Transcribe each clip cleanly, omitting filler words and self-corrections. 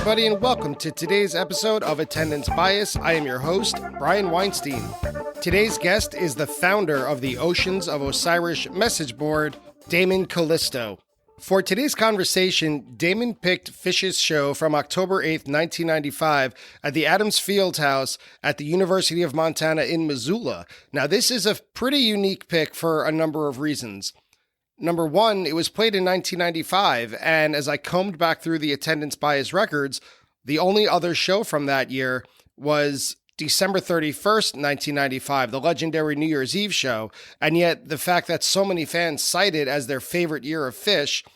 everybody, and welcome to today's episode of Attendance Bias. I am your host, Brian Weinstein. Today's guest is the founder of the Oceans of Osyrus message board, Damon Callisto. For today's conversation, Damon picked Phish's show from October 8th, 1995 at the Adams Fieldhouse at the University of Montana in Missoula. Now, this is a pretty unique pick for a number of reasons. Number one, it was played in 1995, and as I combed back through the attendance bias records, the only other show from that year was December 31st, 1995, the legendary New Year's Eve show, and yet the fact that so many fans cite it as their favorite year of Phish,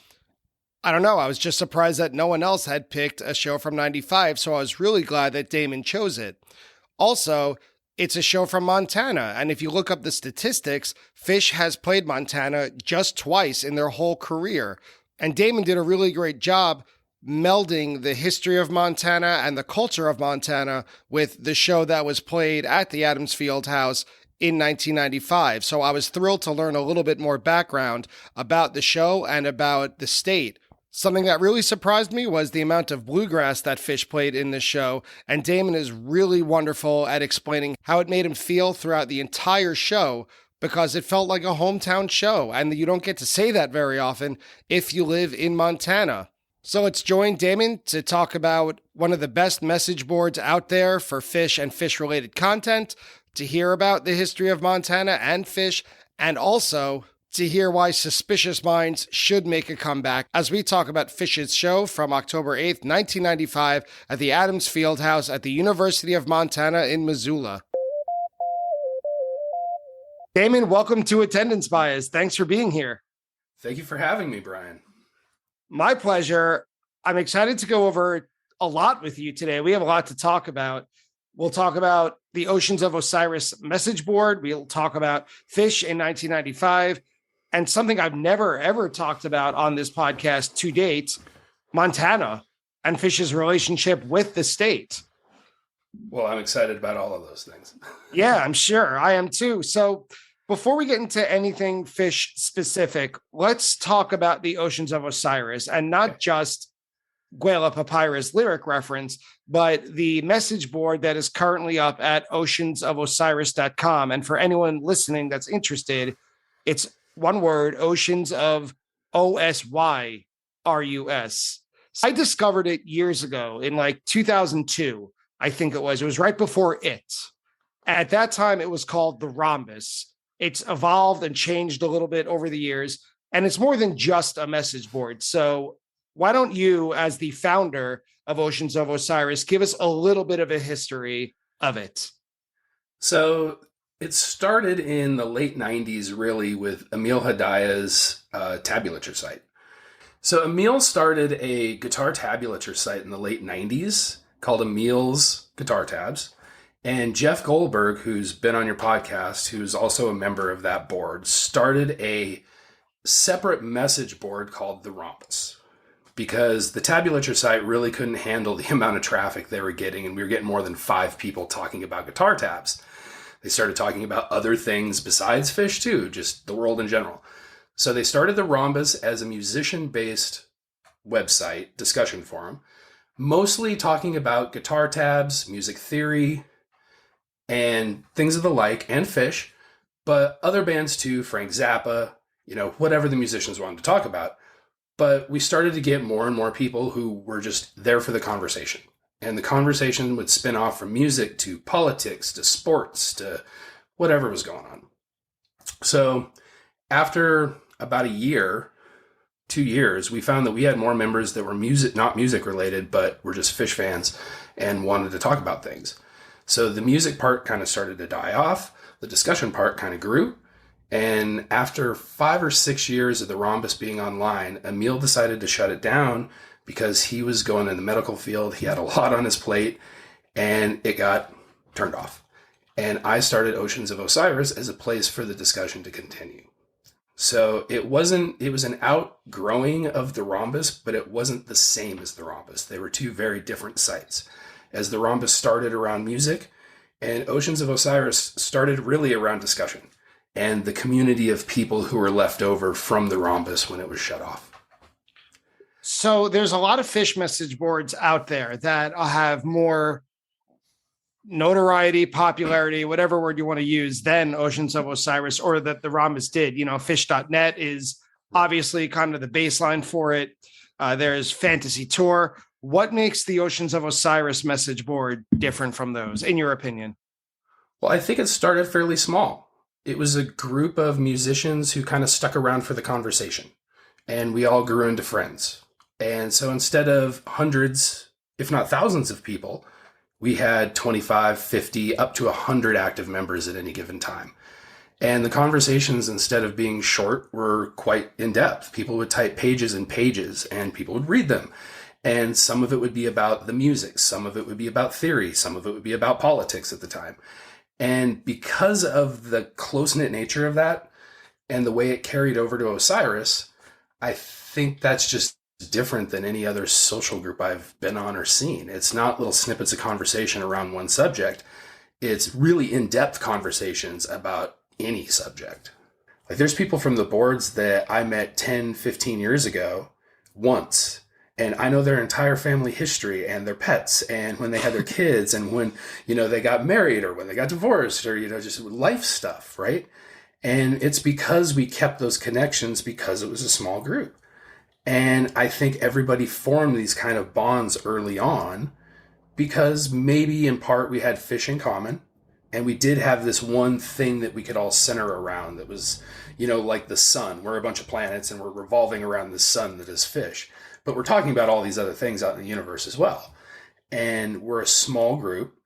I don't know, I was just surprised that no one else had picked a show from 95, so I was really glad that Damon chose it. Also, it's a show from Montana, and if you look up the statistics, Phish has played Montana just twice in their whole career. And Damon did a really great job melding the history of Montana and the culture of Montana with the show that was played at the Adams Fieldhouse in 1995. So I was thrilled to learn a little bit more background about the show and about the state. Something that really surprised me was the amount of bluegrass that Phish played in this show, and Damon is really wonderful at explaining how it made him feel throughout the entire show, because it felt like a hometown show, and you don't get to say that very often if you live in Montana. So let's join Damon to talk about one of the best message boards out there for Phish and Phish-related content, to hear about the history of Montana and Phish, and also to hear why Suspicious Minds should make a comeback as we talk about Phish's show from October 8th, 1995 at the Adams Fieldhouse at the University of Montana in Missoula. Damon, welcome to Attendance Bias. Thanks for being here. Thank you for having me, Brian. My pleasure. I'm excited to go over a lot with you today. We have a lot to talk about. We'll talk about the Oceans of Osyrus message board. We'll talk about Phish in 1995. And something I've never, ever talked about on this podcast to date, Montana and Phish's relationship with the state. Well, I'm excited about all of those things. Yeah, I'm sure. I am too. So before we get into anything Phish specific, let's talk about the Oceans of Osyrus, and not just Guela Papyrus lyric reference, but the message board that is currently up at oceansofosyrus.com. And for anyone listening that's interested, it's one word, Oceans of Osyrus. I discovered it years ago in like 2002, I think it was. It was right before it. At that time, it was called the Rhombus. It's evolved and changed a little bit over the years, and it's more than just a message board. So why don't you, as the founder of Oceans of Osyrus, give us a little bit of a history of it? So it started in the late 90s, really, with Emil Hadaya's tabulature site. So Emil started a guitar tabulature site in the late 90s called Emil's Guitar Tabs. And Jeff Goldberg, who's been on your podcast, who's also a member of that board, started a separate message board called the Rhombus, because the tabulature site really couldn't handle the amount of traffic they were getting, and we were getting more than 5 people talking about guitar tabs. They started talking about other things besides Phish too, just the world in general. So they started the Rhombus as a musician-based website discussion forum, mostly talking about guitar tabs, music theory, and things of the like, and Phish, but other bands too, Frank Zappa, whatever the musicians wanted to talk about. But we started to get more and more people who were just there for the conversation. And the conversation would spin off from music to politics to sports to whatever was going on. So after about a year, 2 years, we found that we had more members that were not music related, but were just Phish fans and wanted to talk about things. So the music part kind of started to die off. The discussion part kind of grew. And after 5 or 6 years of the Rhombus being online, Emil decided to shut it down because he was going in the medical field. He had a lot on his plate, and it got turned off. And I started Oceans of Osyrus as a place for the discussion to continue. So it was an outgrowing of the Rhombus, but it wasn't the same as the Rhombus. They were two very different sites. As the Rhombus started around music, and Oceans of Osyrus started really around discussion and the community of people who were left over from the Rhombus when it was shut off. So there's a lot of Phish message boards out there that have more notoriety, popularity, whatever word you want to use, than Oceans of Osiris, or that the Rhombus did. Phish.net is obviously kind of the baseline for it. There's Fantasy Tour. What makes the Oceans of Osiris message board different from those, in your opinion? Well, I think it started fairly small. It was a group of musicians who kind of stuck around for the conversation, and we all grew into friends. And so instead of hundreds, if not thousands of people, we had 25, 50, up to 100 active members at any given time. And the conversations, instead of being short, were quite in-depth. People would type pages and pages, and people would read them. And some of it would be about the music. Some of it would be about theory. Some of it would be about politics at the time. And because of the close-knit nature of that and the way it carried over to Osiris, I think that's just different than any other social group I've been on or seen. It's not little snippets of conversation around one subject. It's really in-depth conversations about any subject. Like, there's people from the boards that I met 10, 15 years ago once, and I know their entire family history and their pets and when they had their kids and when, they got married or when they got divorced or, just life stuff, right? And it's because we kept those connections because it was a small group. And I think everybody formed these kind of bonds early on because maybe in part we had Phish in common. And we did have this one thing that we could all center around that was, like the sun. We're a bunch of planets and we're revolving around the sun that is Phish. But we're talking about all these other things out in the universe as well. And we're a small group,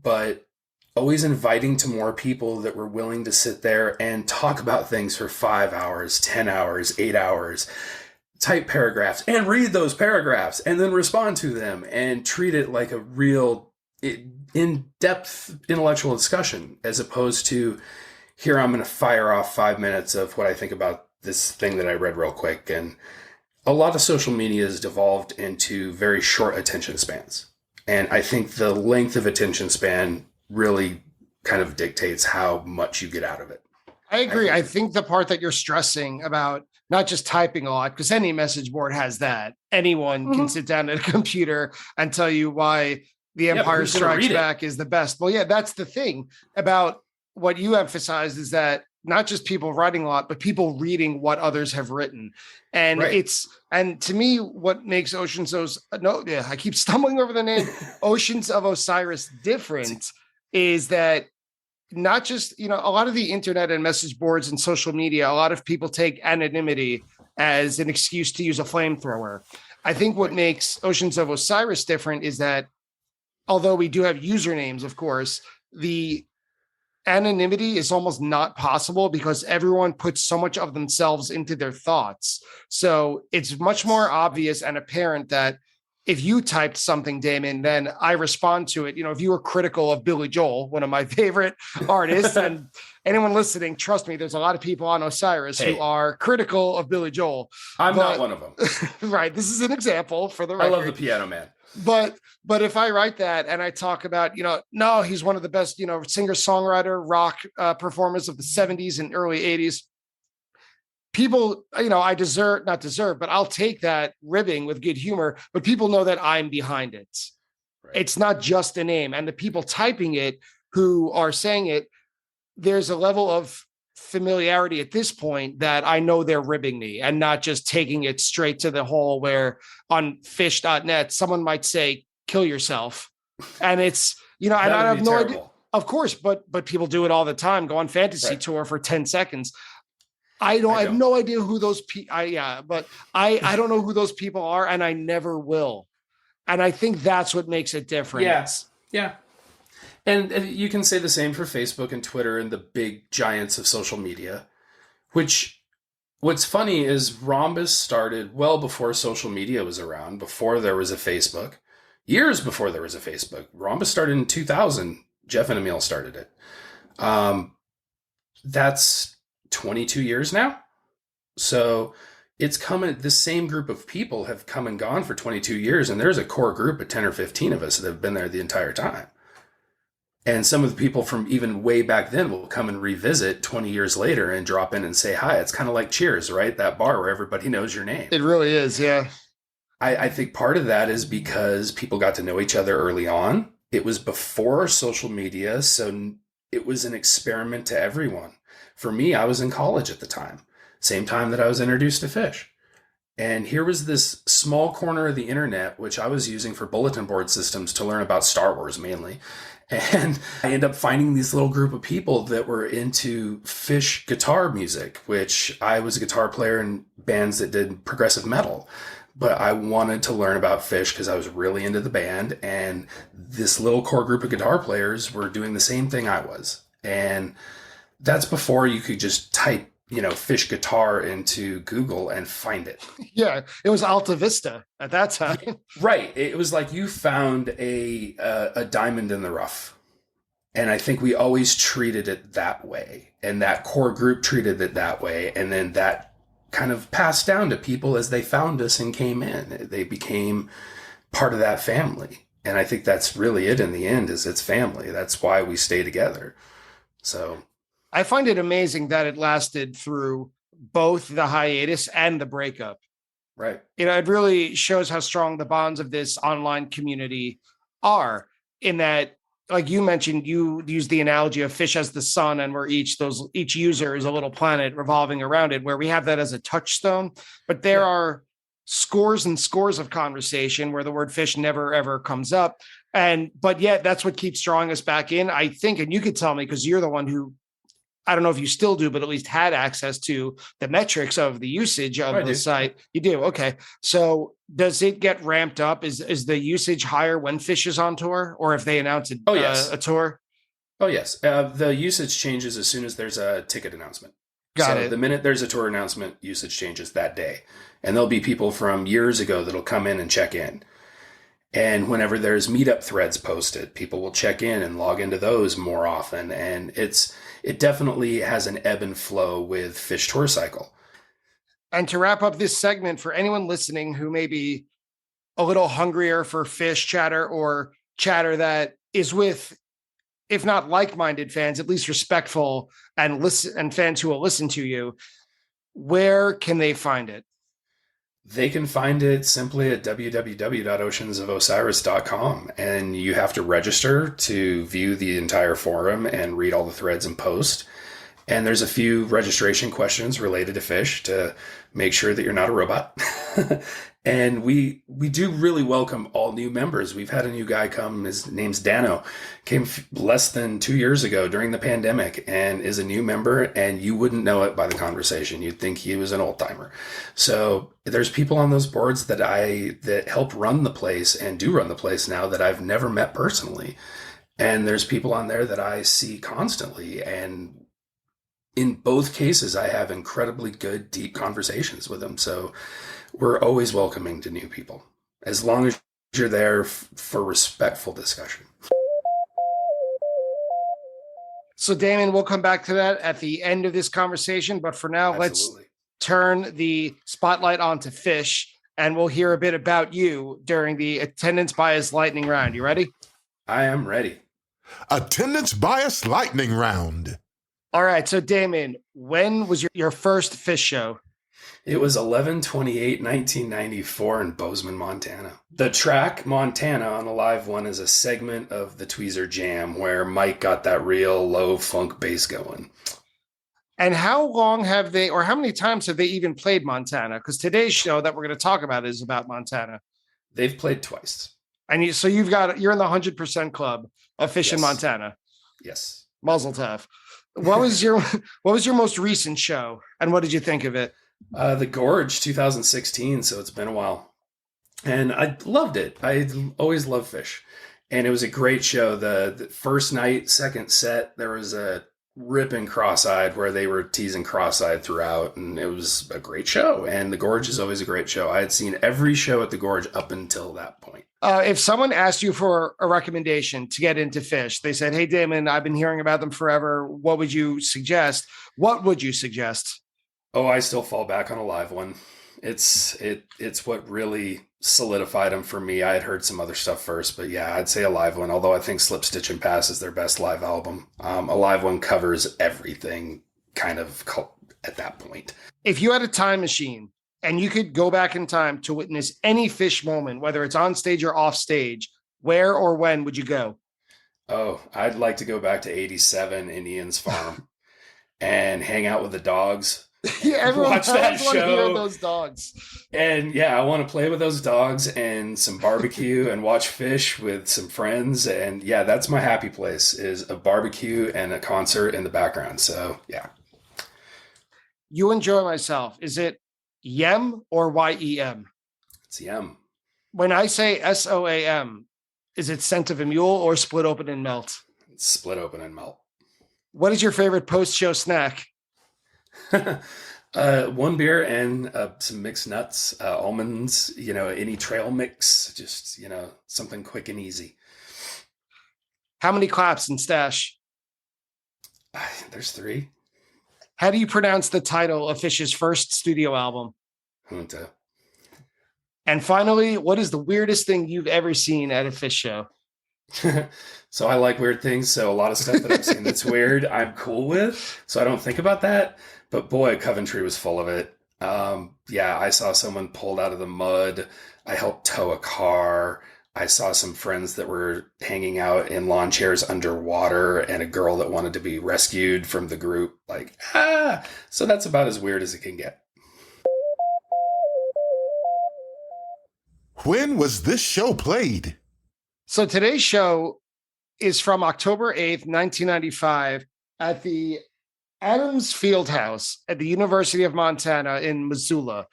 but always inviting to more people that were willing to sit there and talk about things for 5 hours, 10 hours, 8 hours, type paragraphs and read those paragraphs and then respond to them and treat it like a real in-depth intellectual discussion, as opposed to, here I'm going to fire off 5 minutes of what I think about this thing that I read real quick. And a lot of social media has devolved into very short attention spans. And I think the length of attention span really kind of dictates how much you get out of it. I agree. I think the part that you're stressing about not just typing a lot, because any message board has that. Anyone can sit down at a computer and tell you why The Empire Strikes Back is the best. Well, yeah, that's the thing about what you emphasized, is that not just people writing a lot, but people reading what others have written. And and to me, what makes I keep stumbling over the name, Oceans of Osyrus different is that not just, a lot of the internet and message boards and social media, a lot of people take anonymity as an excuse to use a flamethrower. I think what makes Oceans of Osyrus different is that although we do have usernames, of course, the anonymity is almost not possible because everyone puts so much of themselves into their thoughts. So it's much more obvious and apparent that if you typed something, Damon, then I respond to it. If you were critical of Billy Joel, one of my favorite artists, and anyone listening, trust me, there's a lot of people on Osiris who are critical of Billy Joel. I'm not one of them. Right. This is an example for the record. I love the Piano Man. But if I write that and I talk about, no, he's one of the best, singer-songwriter rock performers of the 70s and early 80s. People, but I'll take that ribbing with good humor, but people know that I'm behind it. Right. It's not just a name. And the people typing it who are saying it, there's a level of familiarity at this point that I know they're ribbing me and not just taking it straight to the hole where on Phish.net, someone might say, kill yourself. And it's, and I have no idea. Of course, but people do it all the time. Go on Fantasy Tour for 10 seconds. I have no idea who those people. I don't know who those people are, and I never will. And I think that's what makes it different. Yes, yeah. And you can say the same for Facebook and Twitter and the big giants of social media. What's funny is Rhombus started well before social media was around, before there was a Facebook, years before there was a Facebook. Rhombus started in 2000. Jeff and Emil started it. That's 22 years now. So it's the same group of people have come and gone for 22 years. And there's a core group of 10 or 15 of us that have been there the entire time. And some of the people from even way back then will come and revisit 20 years later and drop in and say hi. It's kind of like Cheers, right? That bar where everybody knows your name. It really is. Yeah. I think part of that is because people got to know each other early on. It was before social media, so it was an experiment to everyone. For me, I was in college at the time, same time that I was introduced to Phish. And here was this small corner of the internet, which I was using for bulletin board systems to learn about Star Wars mainly. And I ended up finding this little group of people that were into Phish guitar music, which I was a guitar player in bands that did progressive metal. But I wanted to learn about Phish because I was really into the band. And this little core group of guitar players were doing the same thing I was. And that's before you could just type, Phish guitar into Google and find it. Yeah, it was Alta Vista at that time. Right. It was like you found a diamond in the rough. And I think we always treated it that way. And that core group treated it that way. And then that kind of passed down to people as they found us and came in. They became part of that family. And I think that's really it in the end, is it's family. That's why we stay together. So I find it amazing that it lasted through both the hiatus and the breakup. Right. It really shows how strong the bonds of this online community are, in that, like you mentioned, you use the analogy of Phish as the sun, and we're each user is a little planet revolving around it, where we have that as a touchstone. But there are scores and scores of conversation where the word Phish never, ever comes up. But yet that's what keeps drawing us back in, I think. And you could tell me, because you're the one who, I don't know if you still do, but at least had access to the metrics of the usage of the site. You do. Okay. So does it get ramped up? Is the usage higher when Phish is on tour, or if they announce a tour? Oh, yes. The usage changes as soon as there's a ticket announcement. Got it. The minute there's a tour announcement, usage changes that day. And there'll be people from years ago that'll come in and check in. And whenever there's meetup threads posted, people will check in and log into those more often. And it definitely has an ebb and flow with Phish Tour Cycle. And to wrap up this segment, for anyone listening who may be a little hungrier for Phish chatter, or chatter that is with, if not like-minded fans, at least respectful and fans who will listen to you, where can they find it? They can find it simply at www.oceansofosyrus.com, and you have to register to view the entire forum and read all the threads and post. And there's a few registration questions related to Phish to make sure that you're not a robot. And we do really welcome all new members. We've had a new guy come, his name's Dano, came less than 2 years ago during the pandemic and is a new member, and you wouldn't know it by the conversation. You'd think he was an old timer. So there's people on those boards that help run the place and do run the place now that I've never met personally. And there's people on there that I see constantly, and in both cases, I have incredibly good, deep conversations with them. So we're always welcoming to new people, as long as you're there for respectful discussion. So, Damon, we'll come back to that at the end of this conversation. But for now, Let's turn the spotlight onto Phish, and we'll hear a bit about you during the attendance bias lightning round. You ready? I am ready. Attendance bias lightning round. All right. So, Damon, when was your first Phish show? It was 11/28/1994 in Bozeman, Montana. The track Montana on a live one is a segment of the Tweezer Jam where Mike got that real low funk bass going. And how long have they, or how many times have they even played Montana? Because today's show that we're going to talk about is about Montana. They've played twice. And you're in the 100% club of Phish in Montana. Yes. Mazel tov. What was your most recent show, and what did you think of it? The Gorge 2016, so it's been a while. And I loved it. I always loved Phish. And it was a great show. The first night, second set, there was a ripping Cross-Eyed where they were teasing Cross-Eyed throughout, and it was a great show. And the Gorge is always a great show. I had seen every show at the Gorge up until that point. If someone asked you for a recommendation to get into Phish, they said, "Hey, Damon, I've been hearing about them forever. What would you suggest?" What would you suggest? Oh, I still fall back on a live one. It's what really solidified them for me. I had heard some other stuff first, but yeah, I'd say a live one. Although I think Slip, Stitch, and Pass is their best live album. A live one covers everything kind of at that point. If you had a time machine and you could go back in time to witness any Phish moment, whether it's on stage or off stage, where or when would you go? Oh, I'd like to go back to 87 in Ian's farm and hang out with the dogs. Yeah, everyone Watch that want to hear show. those dogs. And yeah, I want to play with those dogs and some barbecue and watch Phish with some friends. And yeah, that's my happy place, is a barbecue and a concert in the background. So yeah. You enjoy myself. Is it Yem or YEM? It's yum. When I say SOAM, is it scent of a mule or split open and melt? It's split open and melt. What is your favorite post-show snack? One beer and some mixed nuts, almonds, any trail mix, just, something quick and easy. How many claps in stash? There's 3. How do you pronounce the title of Phish's first studio album? Junta. And finally, what is the weirdest thing you've ever seen at a Phish show? So I like weird things. So a lot of stuff that I've seen that's weird, I'm cool with. So I don't think about that. But boy, Coventry was full of it. Yeah, I saw someone pulled out of the mud. I helped tow a car. I saw some friends that were hanging out in lawn chairs underwater, and a girl that wanted to be rescued from the group. So that's about as weird as it can get. When was this show played? So today's show is from October 8th, 1995 at the Adams Fieldhouse at the University of Montana in Missoula.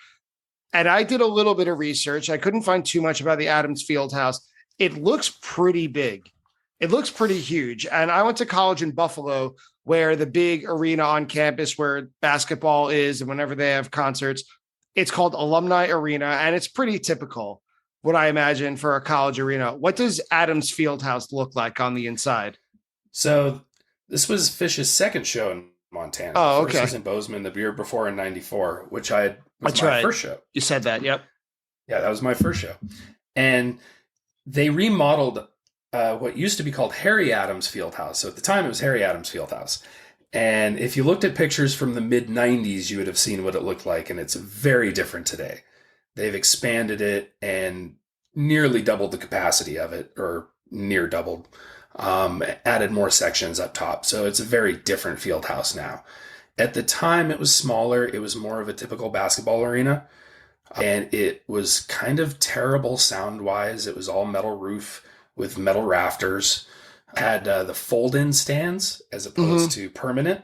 And I did a little bit of research. I couldn't find too much about the Adams Fieldhouse. It looks pretty big. It looks pretty huge. And I went to college in Buffalo, where the big arena on campus where basketball is, and whenever they have concerts, it's called Alumni Arena. And it's pretty typical, what I imagine, for a college arena. What does Adams Fieldhouse look like on the inside? So this was Phish's second show in Montana. Oh, First okay. was in Bozeman, the year before in 94, which was That's my right. first show. You said that, yep. Yeah, that was my first show. And they remodeled what used to be called Harry Adams Fieldhouse. So at the time, it was Harry Adams Fieldhouse. And if you looked at pictures from the mid-90s, you would have seen what it looked like. And it's very different today. They've expanded it and nearly doubled the capacity of it, or near doubled. Added more sections up top. So it's a very different field house now. At the time, it was smaller. It was more of a typical basketball arena. And it was kind of terrible sound-wise. It was all metal roof with metal rafters. Had the fold-in stands as opposed to permanent.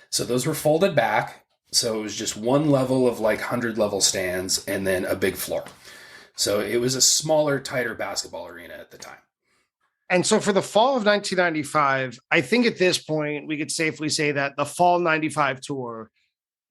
So those were folded back. So it was just one level of 100-level stands and then a big floor. So it was a smaller, tighter basketball arena at the time. And so for the fall of 1995, I think at this point, we could safely say that the fall 95 tour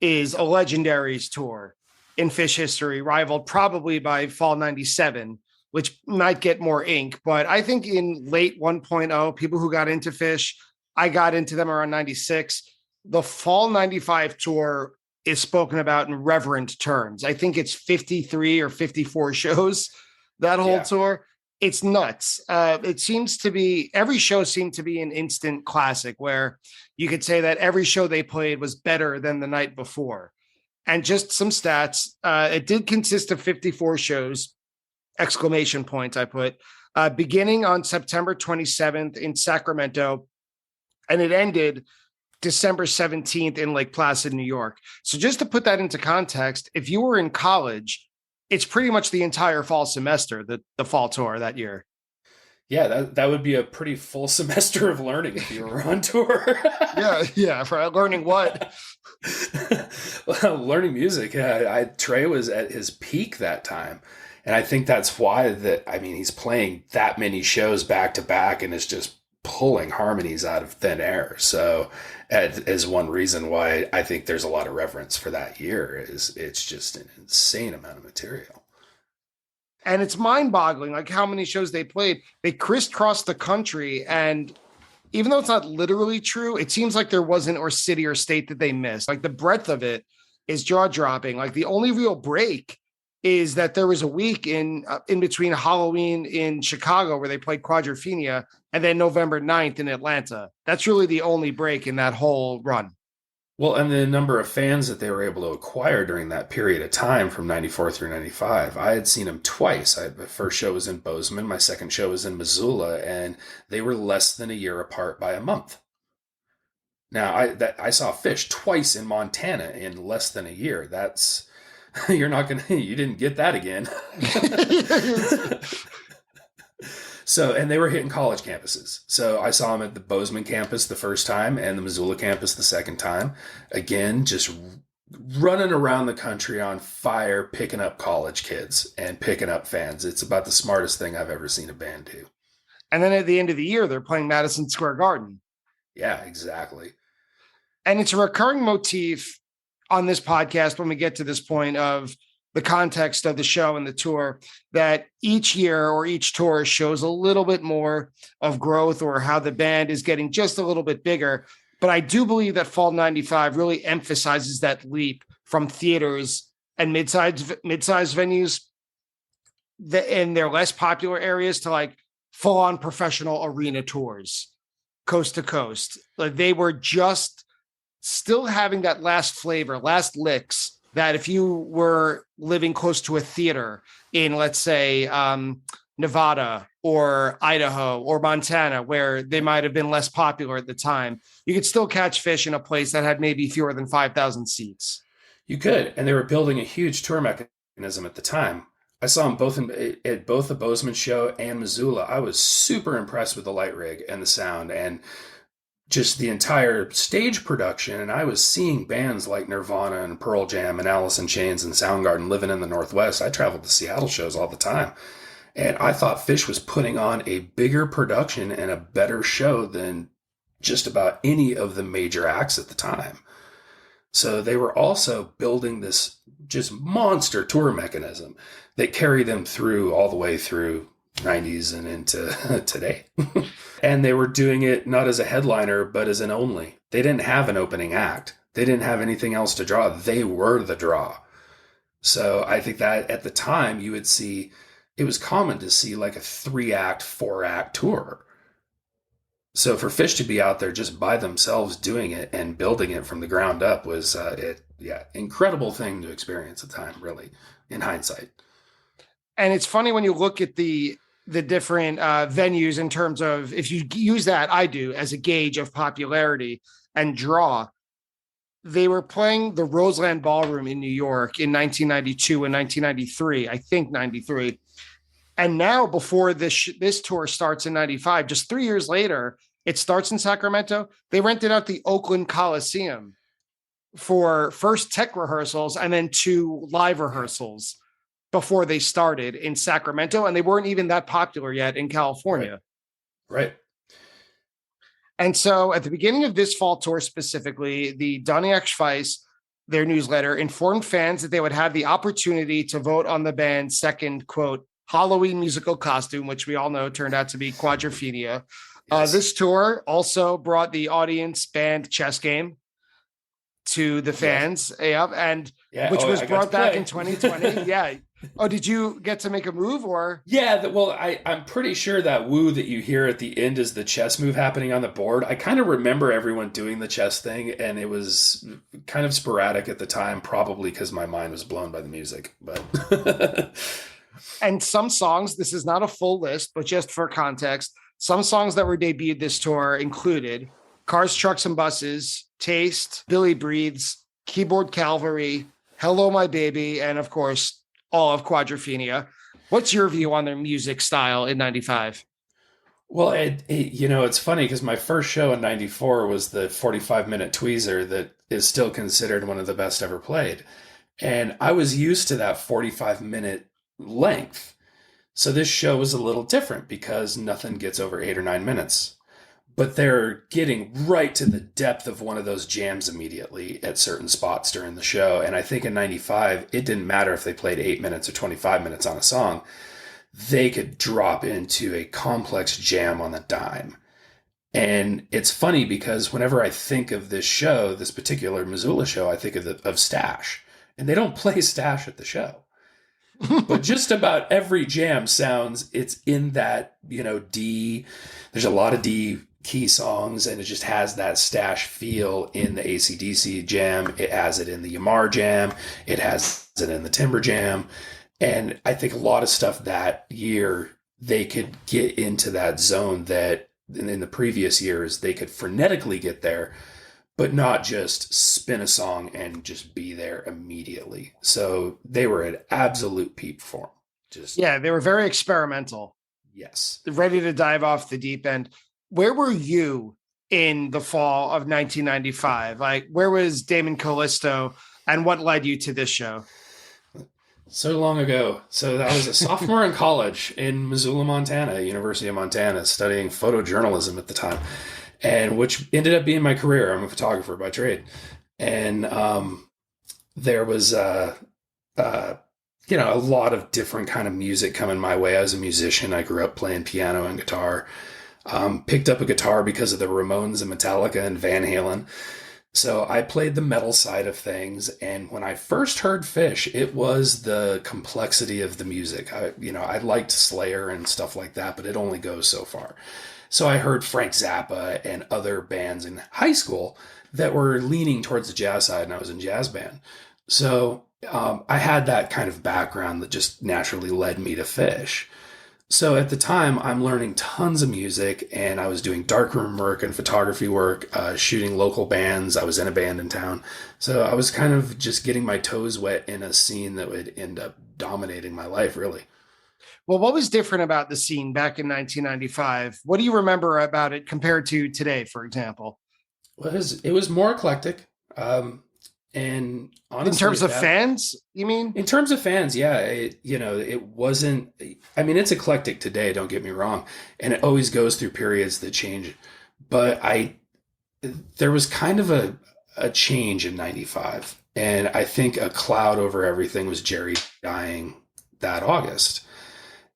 is a legendary tour in Phish history, rivaled probably by fall 97, which might get more ink. But I think in late 1.0, people who got into Phish, I got into them around 96. The fall 95 tour is spoken about in reverent terms. I think it's 53 or 54 shows, that whole tour. It's nuts. It seems to be, every show seemed to be an instant classic, where you could say that every show they played was better than the night before. And just some stats, it did consist of 54 shows, exclamation points I put, beginning on September 27th in Sacramento, and it ended December 17th in Lake Placid, New York. So just to put that into context, if you were in college, it's pretty much the entire fall semester, the fall tour that year. Yeah, that would be a pretty full semester of learning if you were on tour. yeah. For learning what? Well, learning music. Trey was at his peak that time. And I think that's why he's playing that many shows back to back and is just pulling harmonies out of thin air. So as one reason why I think there's a lot of reverence for that year, is it's just an insane amount of material. And it's mind-boggling, how many shows they played. They crisscrossed the country, and even though it's not literally true, it seems like there wasn't or city or state that they missed. The breadth of it is jaw-dropping. The only real break is that there was a week in between Halloween in Chicago where they played Quadrophenia, and then November 9th in Atlanta. That's really the only break in that whole run. Well, and the number of fans that they were able to acquire during that period of time from 94 through 95. I had seen them twice. My first show was in Bozeman. My second show was in Missoula, and they were less than a year apart by a month. Now, I saw Phish twice in Montana in less than a year. That's, you didn't get that again. So, and they were hitting college campuses. So I saw them at the Bozeman campus the first time and the Missoula campus the second time. Again, just running around the country on fire, picking up college kids and picking up fans. It's about the smartest thing I've ever seen a band do. And then at the end of the year, they're playing Madison Square Garden. Yeah, exactly. And it's a recurring motif on this podcast when we get to this point of the context of the show and the tour, that each year or each tour shows a little bit more of growth or how the band is getting just a little bit bigger. But I do believe that Fall 95 really emphasizes that leap from theaters and mid-sized venues in their less popular areas to like full-on professional arena tours, coast to coast. Like they were just still having that last flavor, last licks, that if you were living close to a theater in, let's say, Nevada or Idaho or Montana, where they might have been less popular at the time, you could still catch Phish in a place that had maybe fewer than 5,000 seats. You could, and they were building a huge tour mechanism at the time. I saw them both at both the Bozeman show and Missoula. I was super impressed with the light rig and the sound and just the entire stage production. And I was seeing bands like Nirvana and Pearl Jam and Alice in Chains and Soundgarden living in the Northwest. I traveled to Seattle shows all the time. And I thought Phish was putting on a bigger production and a better show than just about any of the major acts at the time. So they were also building this just monster tour mechanism that carried them through all the way through 90s and into today. And they were doing it not as a headliner, but as an only. They didn't have an opening act. They didn't have anything else to draw. They were the draw. So I think that at the time you would see, it was common to see like a 3-act, 4-act tour. So for Phish to be out there just by themselves doing it and building it from the ground up was incredible thing to experience at the time, really, in hindsight. And it's funny when you look at the different venues in terms of, if you use that, I do, as a gauge of popularity and draw. They were playing the Roseland Ballroom in New York in 1992 and 1993, I think 93. And now before this tour starts in 95, just 3 years later, it starts in Sacramento. They rented out the Oakland Coliseum for first tech rehearsals and then 2 live rehearsals before they started in Sacramento. And they weren't even that popular yet in California. Right. And so at the beginning of this fall tour specifically, the Donny Weiss, their newsletter, informed fans that they would have the opportunity to vote on the band's second, quote, Halloween musical costume, which we all know turned out to be Quadrophenia. Yes. This tour also brought the audience band chess game to the fans, which was brought back in 2020. Yeah. Oh, did you get to make a move or? Yeah, I'm pretty sure that woo that you hear at the end is the chess move happening on the board. I kind of remember everyone doing the chess thing, and it was kind of sporadic at the time, probably because my mind was blown by the music. But and some songs, this is not a full list, but just for context, some songs that were debuted this tour included Cars, Trucks, and Buses, Taste, Billy Breathes, Keyboard Cavalry, Hello, My Baby, and of course, all of Quadrophenia. What's your view on their music style in 95? Well, it's funny because my first show in 94 was the 45-minute tweezer that is still considered one of the best ever played. And I was used to that 45-minute length. So this show was a little different because nothing gets over 8 or 9 minutes. But they're getting right to the depth of one of those jams immediately at certain spots during the show. And I think in 95, it didn't matter if they played 8 minutes or 25 minutes on a song. They could drop into a complex jam on the dime. And it's funny because whenever I think of this show, this particular Missoula show, I think of Stash. And they don't play Stash at the show. But just about every jam sounds, it's in that, D. There's a lot of D key songs, and it just has that stash feel in the AC/DC jam. It has it in the Yamar jam. It has it in the Timber jam. And I think a lot of stuff that year, they could get into that zone that in the previous years, they could frenetically get there, but not just spin a song and just be there immediately. So they were at absolute peak form. Yeah, they were very experimental. Yes. Ready to dive off the deep end. Where were you in the fall of 1995? Like, where was Damon Callisto, and what led you to this show? So long ago. So I was a sophomore in college in Missoula, Montana, University of Montana, studying photojournalism at the time, and which ended up being my career. I'm a photographer by trade. And there was a lot of different kind of music coming my way. I was a musician. I grew up playing piano and guitar. Picked up a guitar because of the Ramones and Metallica and Van Halen. So I played the metal side of things. And when I first heard Phish, it was the complexity of the music. I liked Slayer and stuff like that, but it only goes so far. So I heard Frank Zappa and other bands in high school that were leaning towards the jazz side, and I was in jazz band. So I had that kind of background that just naturally led me to Phish. So at the time, I'm learning tons of music, and I was doing darkroom work and photography work, shooting local bands. I was in a band in town. So I was kind of just getting my toes wet in a scene that would end up dominating my life, really. Well, what was different about the scene back in 1995? What do you remember about it compared to today, for example? Well, it was more eclectic. And honestly, in terms of fans, you mean? In terms of fans, yeah. It wasn't, I mean, it's eclectic today, don't get me wrong. And it always goes through periods that change. But there was kind of a change in 95. And I think a cloud over everything was Jerry dying that August.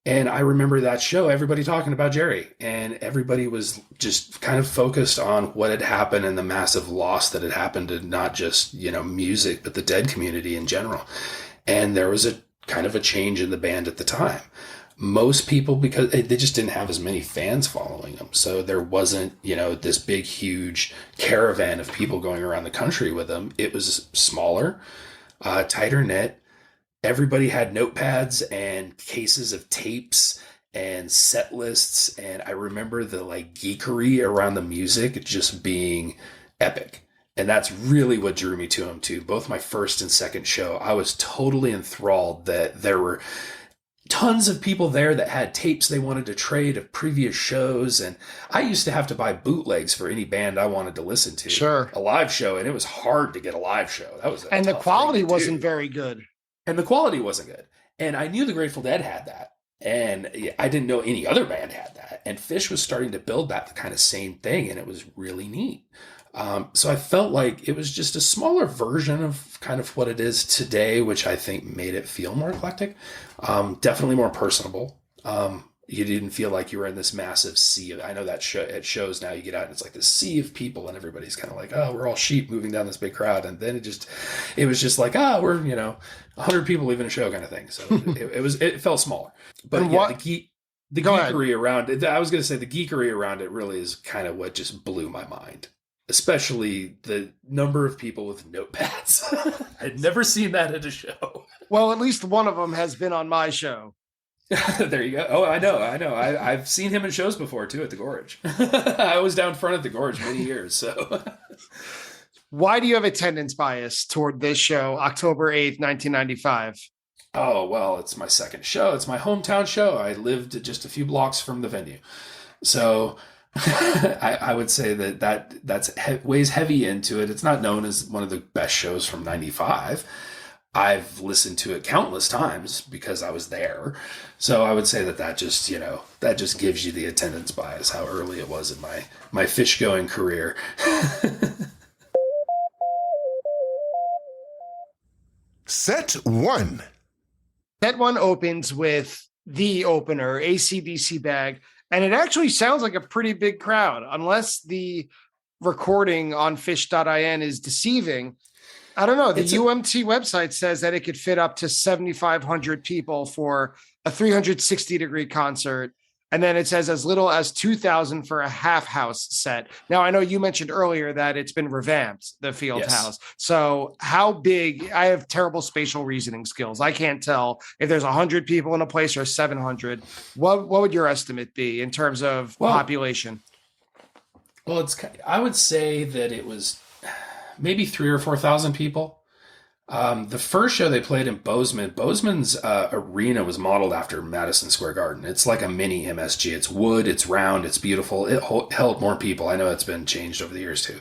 And I remember that show, everybody talking about Jerry, and everybody was just kind of focused on what had happened and the massive loss that had happened to not just, music, but the dead community in general. And there was a kind of a change in the band at the time. Most people, because they just didn't have as many fans following them. So there wasn't, this big, huge caravan of people going around the country with them. It was smaller, tighter knit. Everybody had notepads and cases of tapes and set lists. And I remember the geekery around the music just being epic. And that's really what drew me to him too. Both my first and second show, I was totally enthralled that there were tons of people there that had tapes they wanted to trade of previous shows. And I used to have to buy bootlegs for any band I wanted to listen to. Sure. A live show. And it was hard to get a live show. And the quality wasn't very good. And the quality wasn't good. And I knew the Grateful Dead had that. And I didn't know any other band had that. And Phish was starting to build that kind of same thing. And it was really neat. So I felt like it was just a smaller version of kind of what it is today, which I think made it feel more eclectic. Definitely more personable. You didn't feel like you were in this massive sea of, I know that at shows now you get out and it's like this sea of people and everybody's kind of like, oh, we're all sheep moving down this big crowd. And then it was just like, we're, 100 people leaving a show kind of thing. So it felt smaller, but the geekery around it, I was going to say the geekery around it really is kind of what just blew my mind, especially the number of people with notepads. I'd never seen that at a show. Well, at least one of them has been on my show. There you go. Oh, I know. I've seen him in shows before too at the Gorge. I was down front at the Gorge many years. So, why do you have attendance bias toward this show, October 8th, 1995? Oh, well, it's my second show. It's my hometown show. I lived just a few blocks from the venue, so I would say that's weighs heavy into it. It's not known as one of the best shows from 95. I've listened to it countless times because I was there. So I would say that just, that just gives you the attendance bias, how early it was in my Phish going career. Set one. Set one opens with the opener, AC/DC Bag. And it actually sounds like a pretty big crowd, unless the recording on Phish.in is deceiving. I don't know. The UMT website says that it could fit up to 7,500 people for a 360-degree concert. And then it says as little as 2,000 for a half house set. Now, I know you mentioned earlier that it's been revamped, the field house. So how big? I have terrible spatial reasoning skills. I can't tell if there's 100 people in a place or 700. What would your estimate be in terms of population? Well, I would say that it was maybe 3,000 or 4,000 people. The first show they played in Bozeman's arena was modeled after Madison Square Garden. It's like a mini MSG. It's wood, it's round, it's beautiful. It held more people. I know it's been changed over the years too.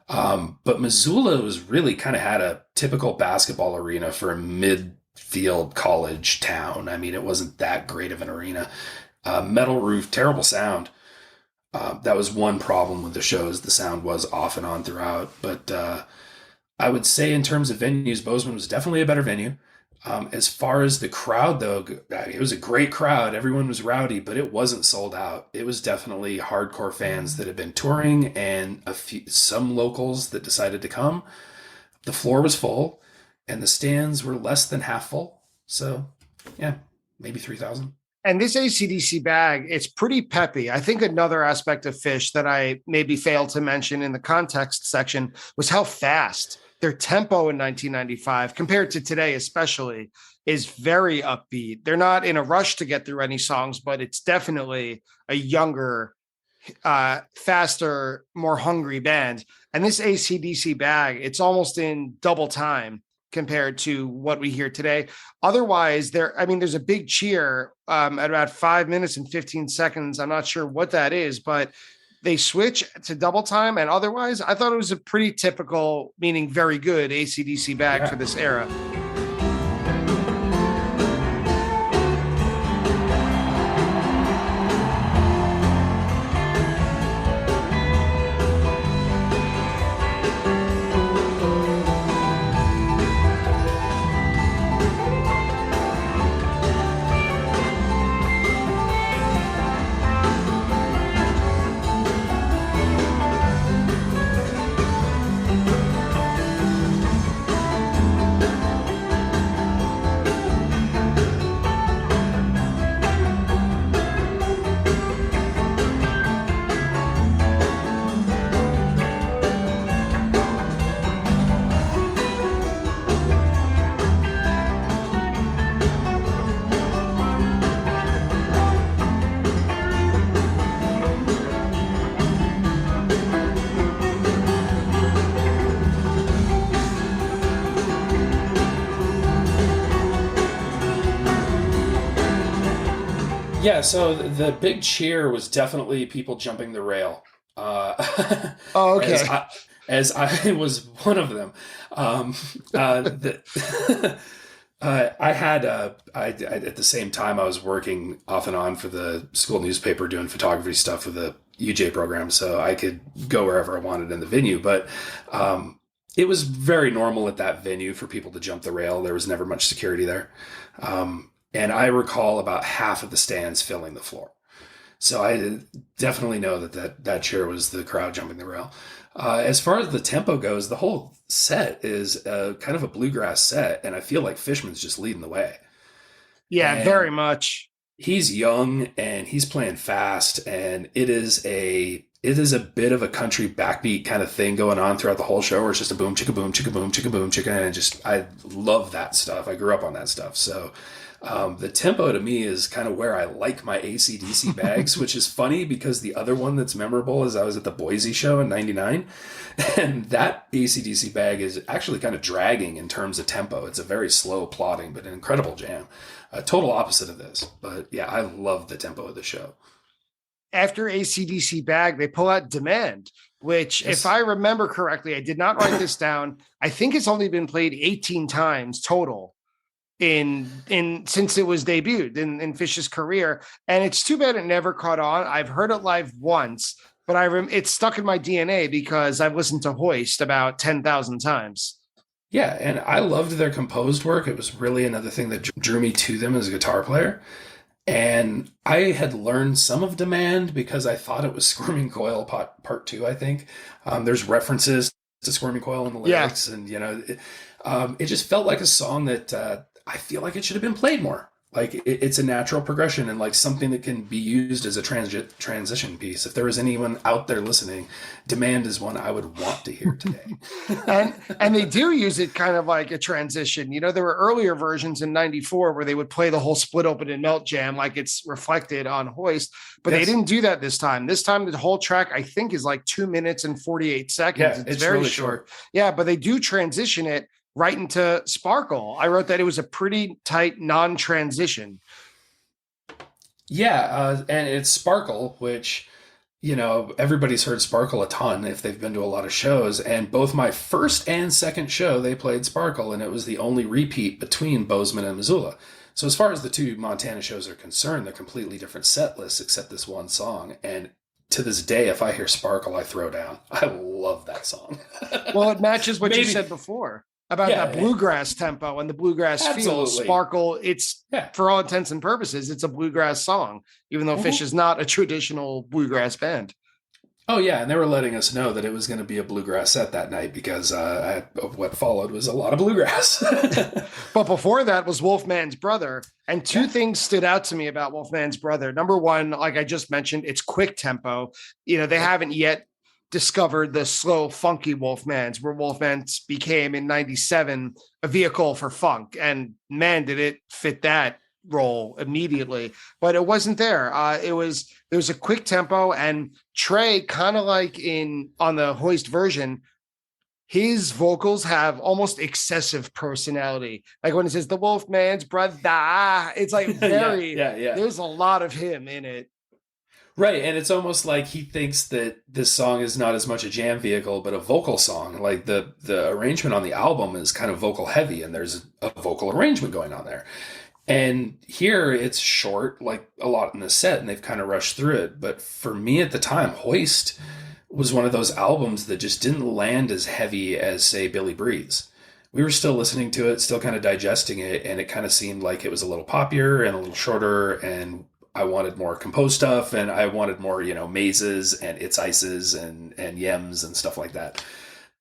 But Missoula was really kind of had a typical basketball arena for a mid-field college town. I mean, it wasn't that great of an arena. Metal roof, terrible sound. That was one problem with the shows. The sound was off and on throughout, but I would say in terms of venues, Bozeman was definitely a better venue. As far as the crowd, though, it was a great crowd. Everyone was rowdy, but it wasn't sold out. It was definitely hardcore fans that had been touring and some locals that decided to come. The floor was full, and the stands were less than half full. So, yeah, maybe 3,000. And this AC/DC bag, it's pretty peppy. I think another aspect of Phish that I maybe failed to mention in the context section was how fast their tempo in 1995 compared to today, especially, is very upbeat. They're not in a rush to get through any songs, but it's definitely a younger, faster, more hungry band. And this AC/DC bag, it's almost in double time compared to what we hear today. Otherwise, there's a big cheer at about 5 minutes and 15 seconds. I'm not sure what that is, but they switch to double time. And otherwise, I thought it was a pretty typical, meaning very good AC/DC bag for this era. Yeah, so the big cheer was definitely people jumping the rail. Oh, okay. As I was one of them. I at the same time I was working off and on for the school newspaper doing photography stuff with the UJ program, so I could go wherever I wanted in the venue. But it was very normal at that venue for people to jump the rail. There was never much security there. And I recall about half of the stands filling the floor. So I definitely know that cheer was the crowd jumping the rail. As far as the tempo goes, the whole set is kind of a bluegrass set, and I feel like Fishman's just leading the way. Yeah, and very much. He's young and he's playing fast, and it is a bit of a country backbeat kind of thing going on throughout the whole show, where it's just a boom, chicka boom, chicka boom, chicka boom, chicka, and I love that stuff. I grew up on that stuff, so. The tempo to me is kind of where I like my AC/DC bags, which is funny because the other one that's memorable is I was at the Boise show in '99, and that AC/DC bag is actually kind of dragging in terms of tempo. It's a very slow plodding, but an incredible jam. Total opposite of this. But yeah, I love the tempo of the show. After AC/DC bag, they pull out Demand, which, if I remember correctly, I did not write this down. I think it's only been played 18 times total in since it was debuted in Phish's career, and it's too bad it never caught on. I've heard it live once, but it's stuck in my DNA because I've listened to Hoist about 10,000 times. Yeah, and I loved their composed work. It was really another thing that drew me to them as a guitar player. And I had learned some of Demand because I thought it was Squirming Coil Part 2, I think. There's references to Squirming Coil in the lyrics, and it just felt like a song that I feel like it should have been played more. Like it's a natural progression and like something that can be used as a transition piece. If there is anyone out there listening, Demand is one I would want to hear today. and they do use it kind of like a transition. You know, there were earlier versions in '94 where they would play the whole Split Open and Melt jam like it's reflected on Hoist, but they didn't do that this time. This time the whole track I think is like 2 minutes and 48 seconds. Yeah, it's very really short. Yeah, but they do transition it right into Sparkle. I wrote that it was a pretty tight non-transition. Yeah, and it's Sparkle, which, you know, everybody's heard Sparkle a ton if they've been to a lot of shows. And both my first and second show, they played Sparkle, and it was the only repeat between Bozeman and Missoula. So as far as the two Montana shows are concerned, they're completely different set lists except this one song. And to this day, if I hear Sparkle, I throw down. I love that song. Well, it matches what you said before about that bluegrass tempo and the bluegrass feel. Sparkle, it's for all intents and purposes, it's a bluegrass song, even though Phish is not a traditional bluegrass band. Oh, yeah, and they were letting us know that it was going to be a bluegrass set that night because what followed was a lot of bluegrass. But before that was Wolfman's Brother, and two things stood out to me about Wolfman's Brother. Number one, like I just mentioned, it's quick tempo. You know, they haven't yet discovered the slow, funky Wolfmans, where Wolfmans became in '97 a vehicle for funk, and man, did it fit that role immediately. But it wasn't there. There was a quick tempo, and Trey, kind of like on the Hoist version, his vocals have almost excessive personality. Like when it says the Wolfman's Brother, it's like very there's a lot of him in it. Right, and it's almost like he thinks that this song is not as much a jam vehicle, but a vocal song. Like the arrangement on the album is kind of vocal heavy, and there's a vocal arrangement going on there. And here it's short, like a lot in the set, and they've kind of rushed through it. But for me at the time, Hoist was one of those albums that just didn't land as heavy as, say, Billy Breathes. We were still listening to it, still kind of digesting it, and it kind of seemed like it was a little poppier and a little shorter, and I wanted more composed stuff, and I wanted more, you know, mazes and It's Ices and Yems and stuff like that. Well,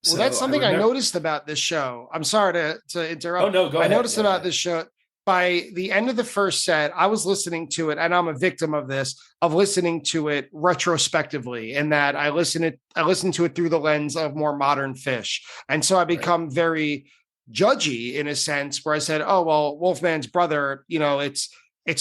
so that's something I noticed about this show. I'm sorry to interrupt. Oh, no, go ahead. I noticed about this show. By the end of the first set, I was listening to it, and I'm a victim of this, of listening to it retrospectively, in that I listen to it through the lens of more modern Phish. And so I become very judgy in a sense, where I said, oh, well, Wolfman's Brother, you know, it's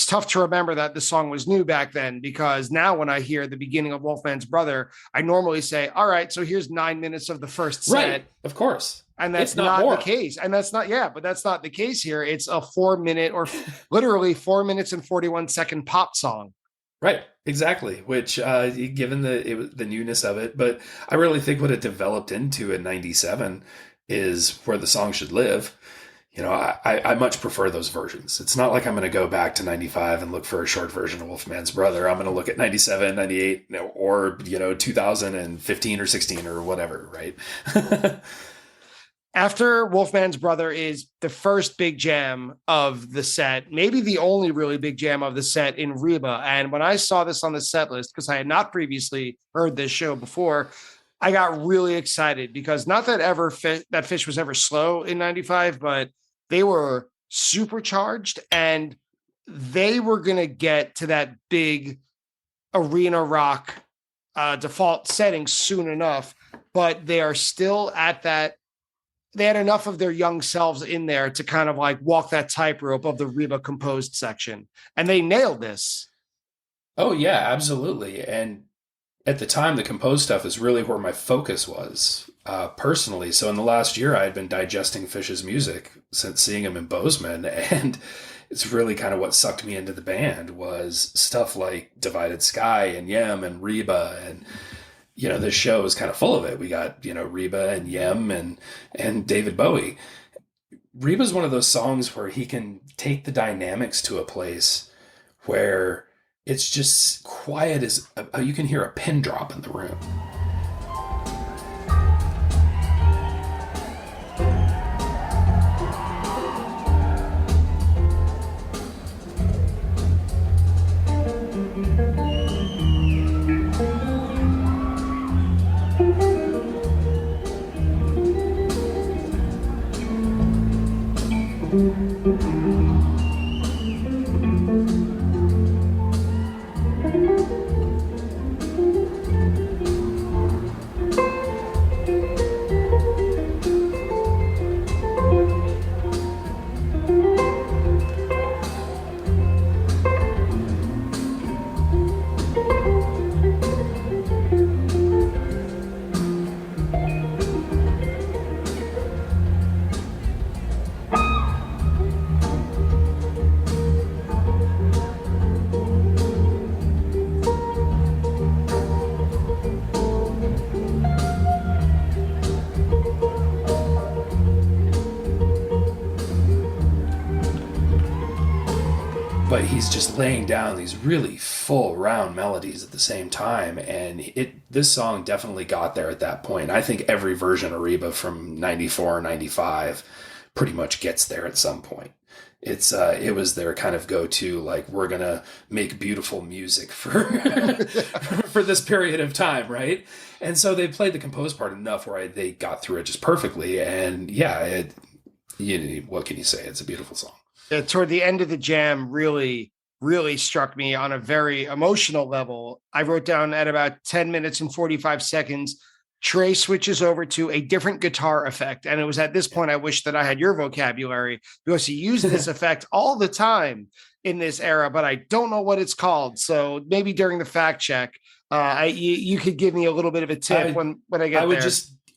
tough to remember that the song was new back then, because now when I hear the beginning of Wolfman's Brother, I normally say, all right, so here's 9 minutes of the first set. Right, of course. And that's not the case. And that's not, but that's not the case here. It's a 4 minute or literally 4 minutes and 41 second pop song. Right, exactly. Which, given the newness of it, but I really think what it developed into in '97 is where the song should live. You know, I much prefer those versions. It's not like I'm going to go back to 95 and look for a short version of Wolfman's Brother. I'm going to look at 97, 98, or, you know, 2015 or 16 or whatever, right? After Wolfman's Brother is the first big jam of the set, maybe the only really big jam of the set, in Reba. And when I saw this on the set list, because I had not previously heard this show before, I got really excited, because not that Phish was ever slow in '95, but they were supercharged, and they were going to get to that big arena rock default setting soon enough, but they are still at that. They had enough of their young selves in there to kind of like walk that tightrope of the Reba composed section. And they nailed this. Oh, yeah, absolutely. And at the time, the composed stuff is really where my focus was personally. So in the last year, I had been digesting Phish's music since seeing him in Bozeman. And it's really kind of what sucked me into the band was stuff like Divided Sky and Yem and Reba. And, you know, this show is kind of full of it. We got, you know, Reba and Yem and David Bowie. Reba's one of those songs where he can take the dynamics to a place where it's just quiet as you can hear a pin drop in the room. but he's just laying down these really full round melodies at the same time. And this song definitely got there at that point. I think every version of Reba from 94 or 95 pretty much gets there at some point. It was their kind of go-to, like, we're going to make beautiful music for, for this period of time. Right. And so they played the composed part enough where they got through it just perfectly. And yeah, what can you say? It's a beautiful song. Yeah, toward the end of the jam really, really struck me on a very emotional level. I wrote down at about 10 minutes and 45 seconds, Trey switches over to a different guitar effect. And it was at this point I wish that I had your vocabulary, because he used this effect all the time in this era, but I don't know what it's called. So maybe during the fact check, you could give me a little bit of a tip when I get there.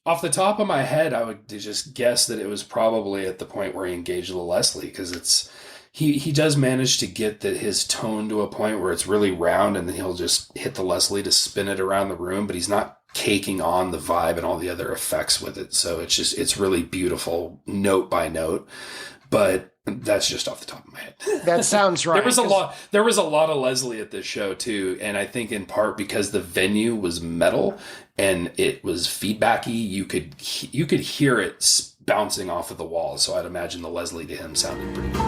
Off the top of my head, I would just guess that it was probably at the point where he engaged the Leslie, because he does manage to get his tone to a point where it's really round, and then he'll just hit the Leslie to spin it around the room, but he's not caking on the vibe and all the other effects with it. So it's really beautiful note by note, but that's just off the top of my head. That sounds right. There was a lot of Leslie at this show too. And I think in part because the venue was metal and it was feedbacky, you could hear it bouncing off of the walls. So I'd imagine the Leslie to him sounded pretty good.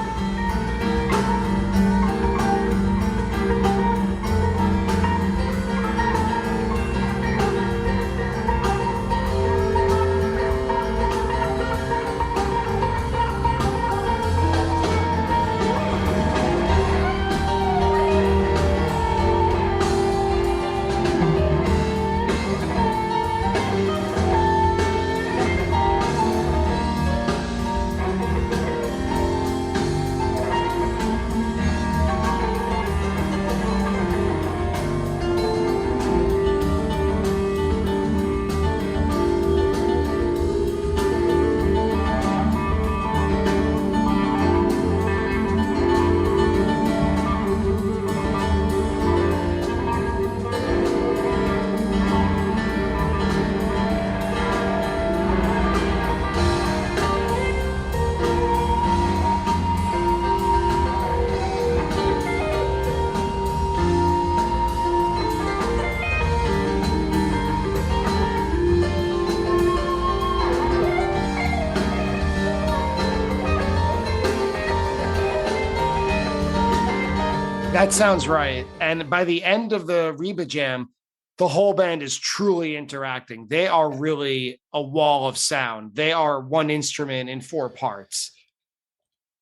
That sounds right. And by the end of the Reba Jam, the whole band is truly interacting. They are really a wall of sound. They are one instrument in four parts.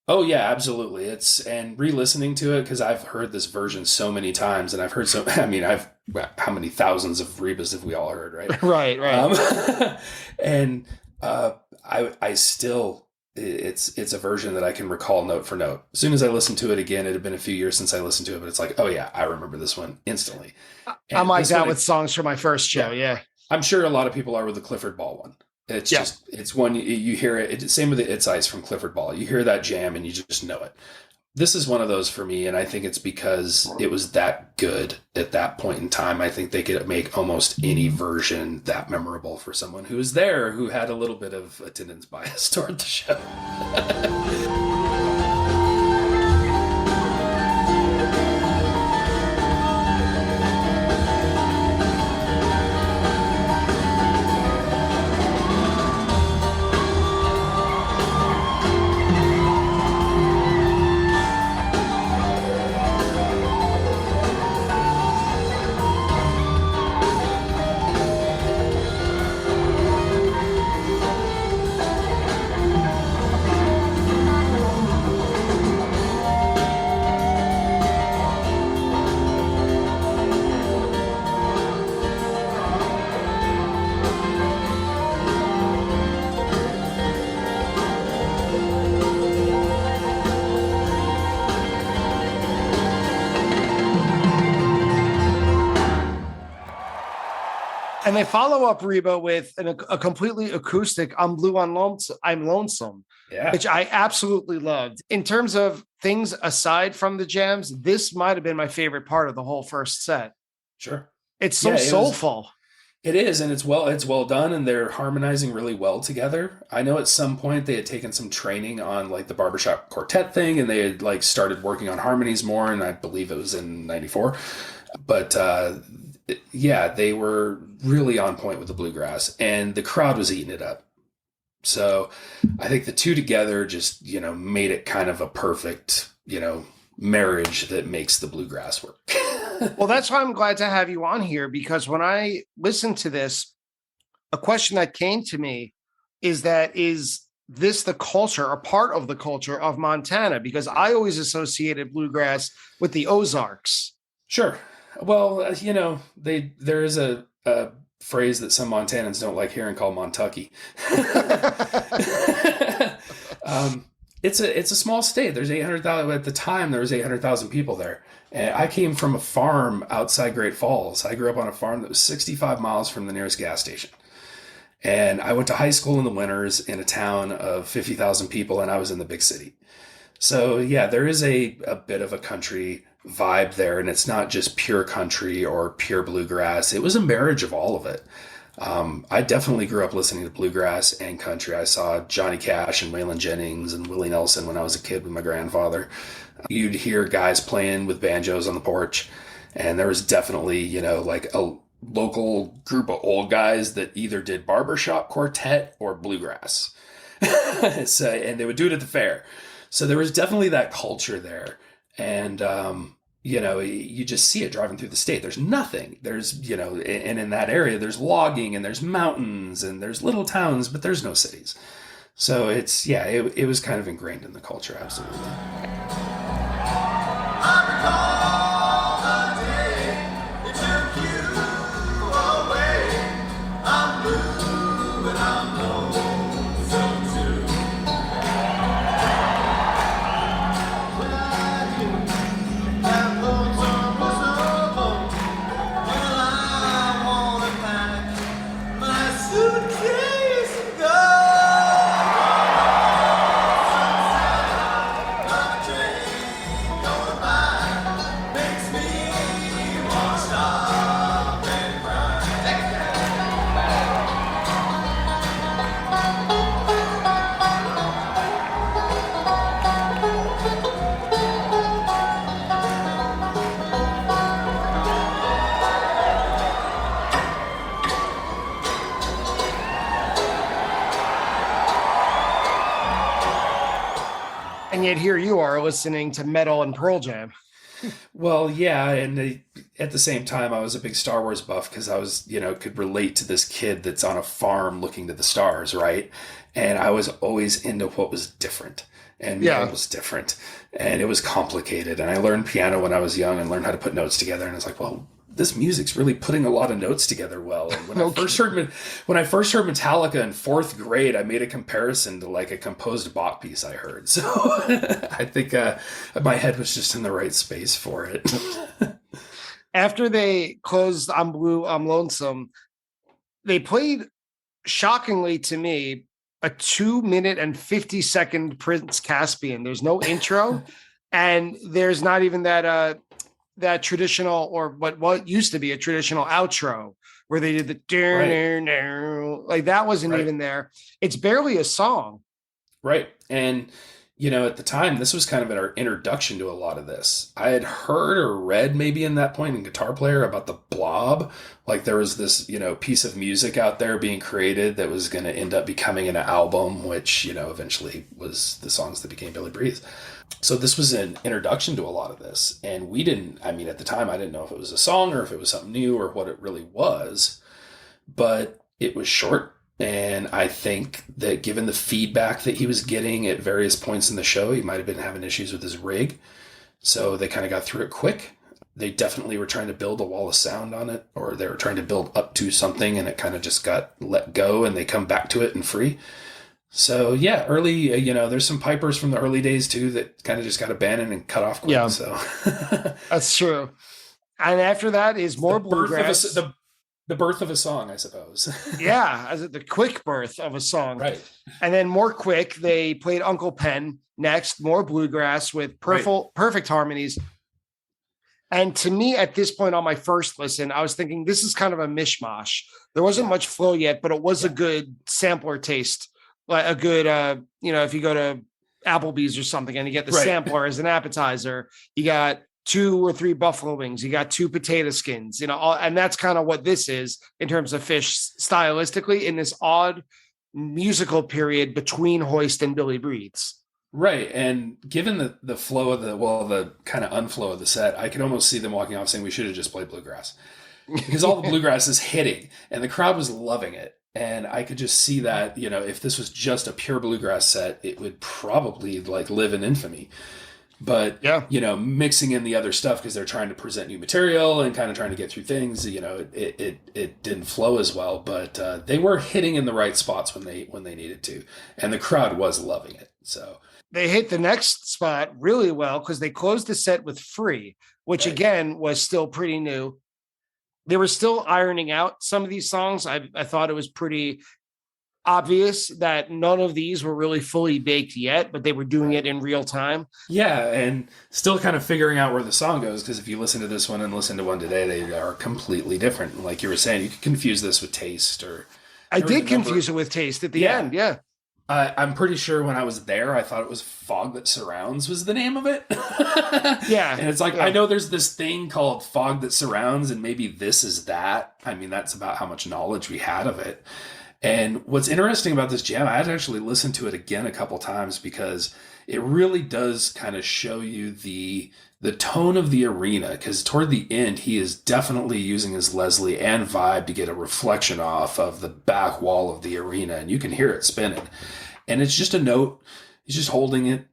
Oh yeah, absolutely. And re-listening to it, because I've heard this version so many times, and I've heard how many thousands of Rebas have we all heard, right? Right. And I still, it's a version that I can recall note for note. As soon as I listened to it again, it had been a few years since I listened to it, but it's like, oh yeah, I remember this one instantly. I'm like that with songs from my first show. Yeah. I'm sure a lot of people are with the Clifford Ball one. It's one you hear it. Same with the It's Ice from Clifford Ball. You hear that jam and you just know it. This is one of those for me, and I think it's because it was that good at that point in time. I think they could make almost any version that memorable for someone who was there, who had a little bit of attendance bias toward the show. And they follow up Reba with a completely acoustic I'm Lonesome, which I absolutely loved. In terms of things aside from the jams, this might have been my favorite part of the whole first set. Sure. It's so soulful. It is, and it's well done, and they're harmonizing really well together. I know at some point they had taken some training on like the barbershop quartet thing, and they had like started working on harmonies more, and I believe it was in '94. But yeah, they were really on point with the bluegrass, and the crowd was eating it up. So I think the two together just, made it kind of a perfect, marriage that makes the bluegrass work. Well, that's why I'm glad to have you on here, because when I listened to this, a question that came to me is this the culture, a part of the culture of Montana? Because I always associated bluegrass with the Ozarks. Sure. Well, there is a phrase that some Montanans don't like hearing called Montucky. It's a small state. There's 800,000 at the time. There was 800,000 people there. And I came from a farm outside Great Falls. I grew up on a farm that was 65 miles from the nearest gas station. And I went to high school in the winters in a town of 50,000 people, and I was in the big city. So yeah, there is a bit of a country vibe there, and it's not just pure country or pure bluegrass. It was a marriage of all of it. I definitely grew up listening to bluegrass and country. I saw Johnny Cash and Waylon Jennings and Willie Nelson when I was a kid with my grandfather. You'd hear guys playing with banjos on the porch, and there was definitely, like a local group of old guys that either did barbershop quartet or bluegrass. And they would do it at the fair. So there was definitely that culture there. And, you just see it driving through the state. There's nothing. There's, and in that area, there's logging and there's mountains and there's little towns, but there's no cities. So it was kind of ingrained in the culture. Absolutely. And yet here you are listening to metal and Pearl Jam. Well, yeah, and at the same time, I was a big Star Wars buff because I was, could relate to this kid that's on a farm looking to the stars, right? And I was always into what was different, and metal was different, and it was complicated. And I learned piano when I was young and learned how to put notes together. And I was like, well, this music's really putting a lot of notes together well. And when I first heard Metallica in fourth grade, I made a comparison to like a composed Bach piece I heard. So I think my head was just in the right space for it. After they closed I'm Blue, I'm Lonesome, they played, shockingly to me, a 2-minute and 50-second Prince Caspian. There's no intro, and there's not even that traditional, or what used to be a traditional outro where they did the like that wasn't even there. It's barely a song. Right. And, at the time, this was kind of our introduction to a lot of this. I had heard or read maybe in that point in Guitar Player about the Blob. Like there was this, piece of music out there being created that was going to end up becoming an album, which, eventually was the songs that became Billy Breathe. So this was an introduction to a lot of this. And at the time, I didn't know if it was a song or if it was something new or what it really was. But it was short. And I think that given the feedback that he was getting at various points in the show, he might have been having issues with his rig. So they kind of got through it quick. They definitely were trying to build a wall of sound on it, or they were trying to build up to something, and it kind of just got let go, and they come back to it and free. So yeah, early, there's some pipers from the early days too that kind of just got abandoned and cut off quick. Yeah, so that's true. And after that is more bluegrass. The birth of a song, I suppose. Yeah, as the quick birth of a song. Right. And then more quick, they played Uncle Pen next, more bluegrass with perfect harmonies. And to me, at this point on my first listen, I was thinking this is kind of a mishmash. There wasn't much flow yet, but it was a good sampler taste, like a good, if you go to Applebee's or something and you get the sampler as an appetizer, you got 2 or 3 buffalo wings, you got 2 potato skins, and that's kind of what this is in terms of Phish stylistically in this odd musical period between Hoist and Billy Breathes. Right. And given the flow of the kind of unflow of the set, I could almost see them walking off saying we should have just played bluegrass because all the bluegrass is hitting and the crowd was loving it. And I could just see that, if this was just a pure bluegrass set, it would probably live in infamy. But, mixing in the other stuff because they're trying to present new material and kind of trying to get through things, it didn't flow as well. But they were hitting in the right spots when they needed to. And the crowd was loving it. So they hit the next spot really well because they closed the set with Free, which again was still pretty new. They were still ironing out some of these songs. I thought it was pretty obvious that none of these were really fully baked yet, but they were doing it in real time. Yeah, and still kind of figuring out where the song goes, because if you listen to this one and listen to one today, they are completely different. Like you were saying, you could confuse this with Taste. I did confuse it with Taste at the end, yeah. I'm pretty sure when I was there, I thought it was Fog That Surrounds was the name of it. Yeah. And it's like, I know there's this thing called Fog That Surrounds, and maybe this is that. I mean, that's about how much knowledge we had of it. And what's interesting about this jam, I had to actually listen to it again a couple times because it really does kind of show you the tone of the arena, because toward the end, he is definitely using his Leslie and vibe to get a reflection off of the back wall of the arena, and you can hear it spinning. And it's just a note. He's just holding it.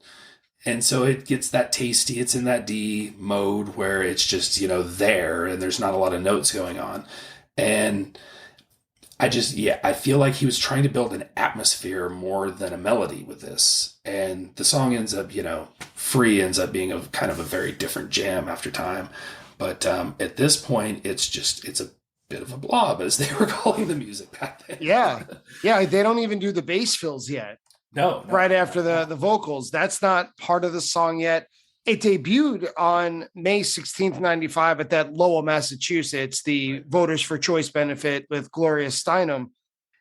And so it gets that tasty. It's in that D mode where it's just, there, and there's not a lot of notes going on. And I feel like he was trying to build an atmosphere more than a melody with this. And the song ends up, Free ends up being a kind of a very different jam after time. But at this point, it's a bit of a blob, as they were calling the music back then. Yeah. They don't even do the bass fills yet. No. Right after the vocals. That's not part of the song yet. It debuted on May 16th, 95 at that Lowell, Massachusetts, the Voters for Choice benefit with Gloria Steinem.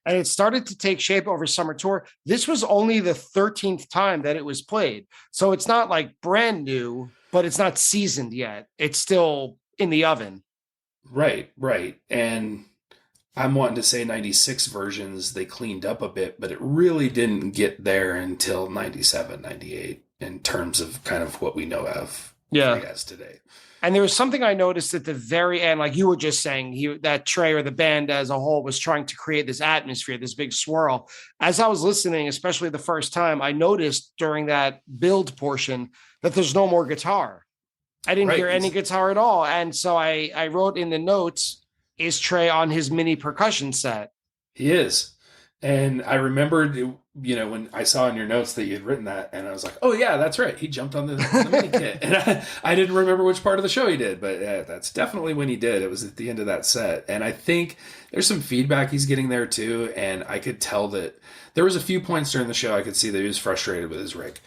And it started to take shape over summer tour. This was only the 13th time that it was played. So it's not like brand new, but it's not seasoned yet. It's still in the oven. Right. And I'm wanting to say 96 versions, they cleaned up a bit, but it really didn't get there until 97, 98 in terms of kind of what we know of as today. And there was something I noticed at the very end, like you were just saying, that Trey or the band as a whole was trying to create this atmosphere, this big swirl. As I was listening, especially the first time, I noticed during that build portion that there's no more guitar. I didn't hear any guitar at all. And so I wrote in the notes, is Trey on his mini percussion set? He is. And I remembered, when I saw in your notes that you had written that, and I was like, oh yeah, that's right. He jumped on the mini kit. And I didn't remember which part of the show he did, but that's definitely when he did. It was at the end of that set. And I think there's some feedback he's getting there too. And I could tell that there was a few points during the show I could see that he was frustrated with his rig.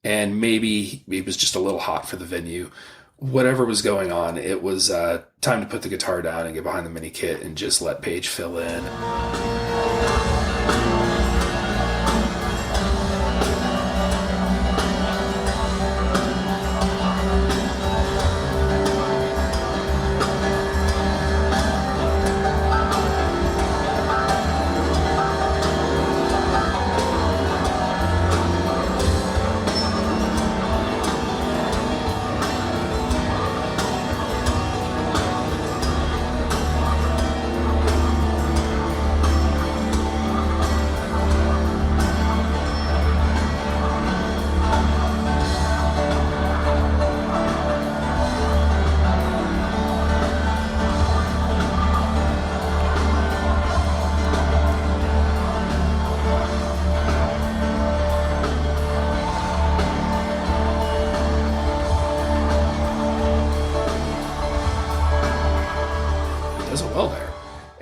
And maybe he was just a little hot for the venue. Whatever was going on, it was time to put the guitar down and get behind the mini kit and just let Page fill in.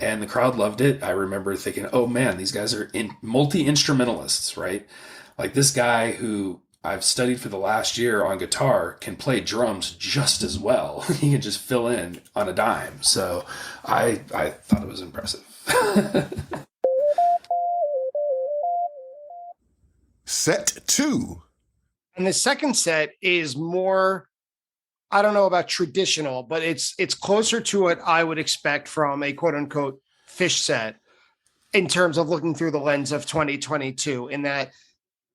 And the crowd loved it. I remember thinking, oh man, these guys are multi-instrumentalists, right? Like this guy who I've studied for the last year on guitar can play drums just as well. He can just fill in on a dime. So I thought it was impressive. Set 2. And the second set is more, I don't know about traditional, but it's closer to what I would expect from a quote unquote Phish set in terms of looking through the lens of 2022, in that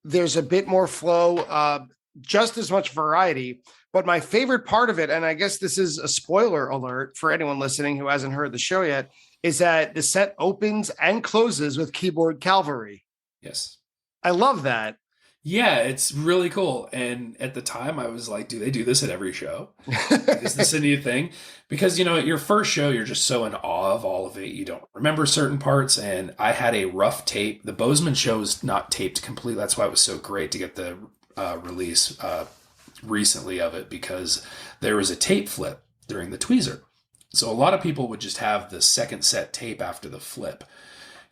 there's a bit more flow, just as much variety. But my favorite part of it, and I guess this is a spoiler alert for anyone listening who hasn't heard the show yet, is that the set opens and closes with keyboard cavalry. Yes. I love that. Yeah, it's really cool. And at the time I was like, do they do this at every show? Is this a new thing? Because, you know, at your first show, you're just so in awe of all of it. You don't remember certain parts. And I had a rough tape. The Bozeman show is not taped completely. That's why it was so great to get the release recently of it, because there was a tape flip during the tweezer. So a lot of people would just have the second set tape after the flip,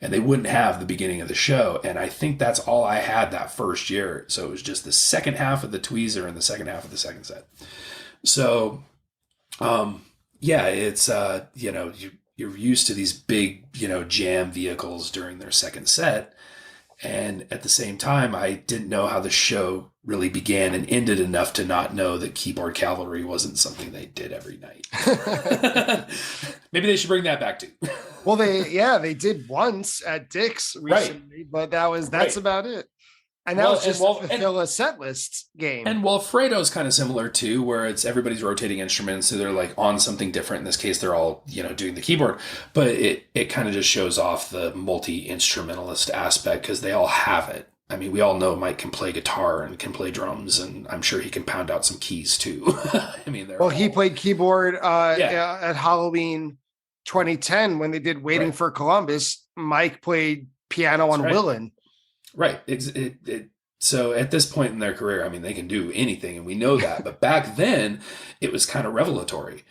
and they wouldn't have the beginning of the show. And I think that's all I had that first year. So it was just the second half of the tweezer and the second half of the second set. So, yeah, it's, you know, you're used to these big, you know, jam vehicles during their second set. And at the same time, I didn't know how the show really began and ended enough to not know that keyboard cavalry wasn't something they did every night. Maybe they should bring that back too. Well, they did once at Dick's recently, right. But that's about it. And that was just to fulfill a set list game. And Walfredo's kind of similar too, where it's everybody's rotating instruments, so they're like on something different. In this case, they're all, you know, doing the keyboard, but it kind of just shows off the multi-instrumentalist aspect because they all have it. I mean, we all know Mike can play guitar and can play drums, and I'm sure he can pound out some keys too. I mean, he played keyboard at Halloween 2010 when they did Waiting for Columbus. Mike played piano on Willin'. Right. So at this point in their career, I mean, they can do anything, and we know that. But back then, it was kind of revelatory.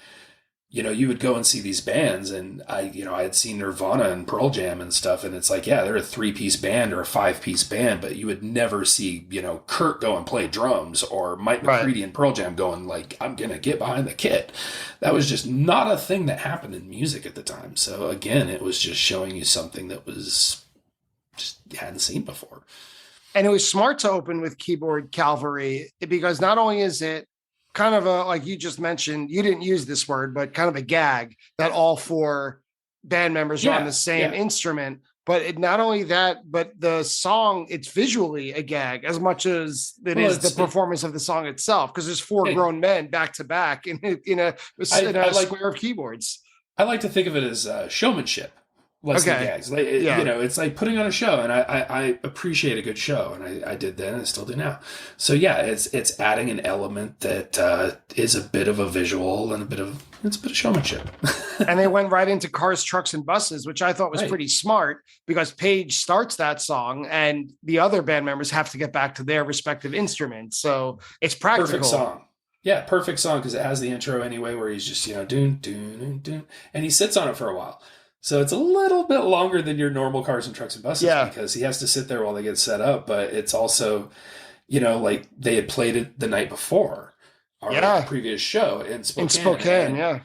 You know, you would go and see these bands, and I had seen Nirvana and Pearl Jam and stuff, and it's like, yeah, they're a 3-piece band or a 5-piece band, but you would never see, you know, Kurt go and play drums, or Mike McCready and Pearl Jam going like, I'm gonna get behind the kit. That was just not a thing that happened in music at the time. So again, it was just showing you something that was just hadn't seen before. And it was smart to open with keyboard cavalry, because not only is it kind of a, like you just mentioned, you didn't use this word, but kind of a gag that all 4 band members are on the same instrument. But it, not only that, but the song, it's visually a gag as much as it is the performance of the song itself, because there's 4 grown men back to back in a square of keyboards. I like to think of it as showmanship. Less than gags. You know, it's like putting on a show, and I appreciate a good show, and I did then and I still do now. So yeah, it's adding an element that is a bit of a visual and a bit of showmanship. And they went right into Cars, Trucks, and Buses, which I thought was pretty smart, because Page starts that song and the other band members have to get back to their respective instruments. So it's practical. Perfect song. Yeah, perfect song, because it has the intro anyway, where he's just, you know, doon, doon, doon, doon, and he sits on it for a while. So it's a little bit longer than your normal Cars and Trucks and Buses, because he has to sit there while they get set up. But it's also, you know, like they had played it the night before our previous show in Spokane.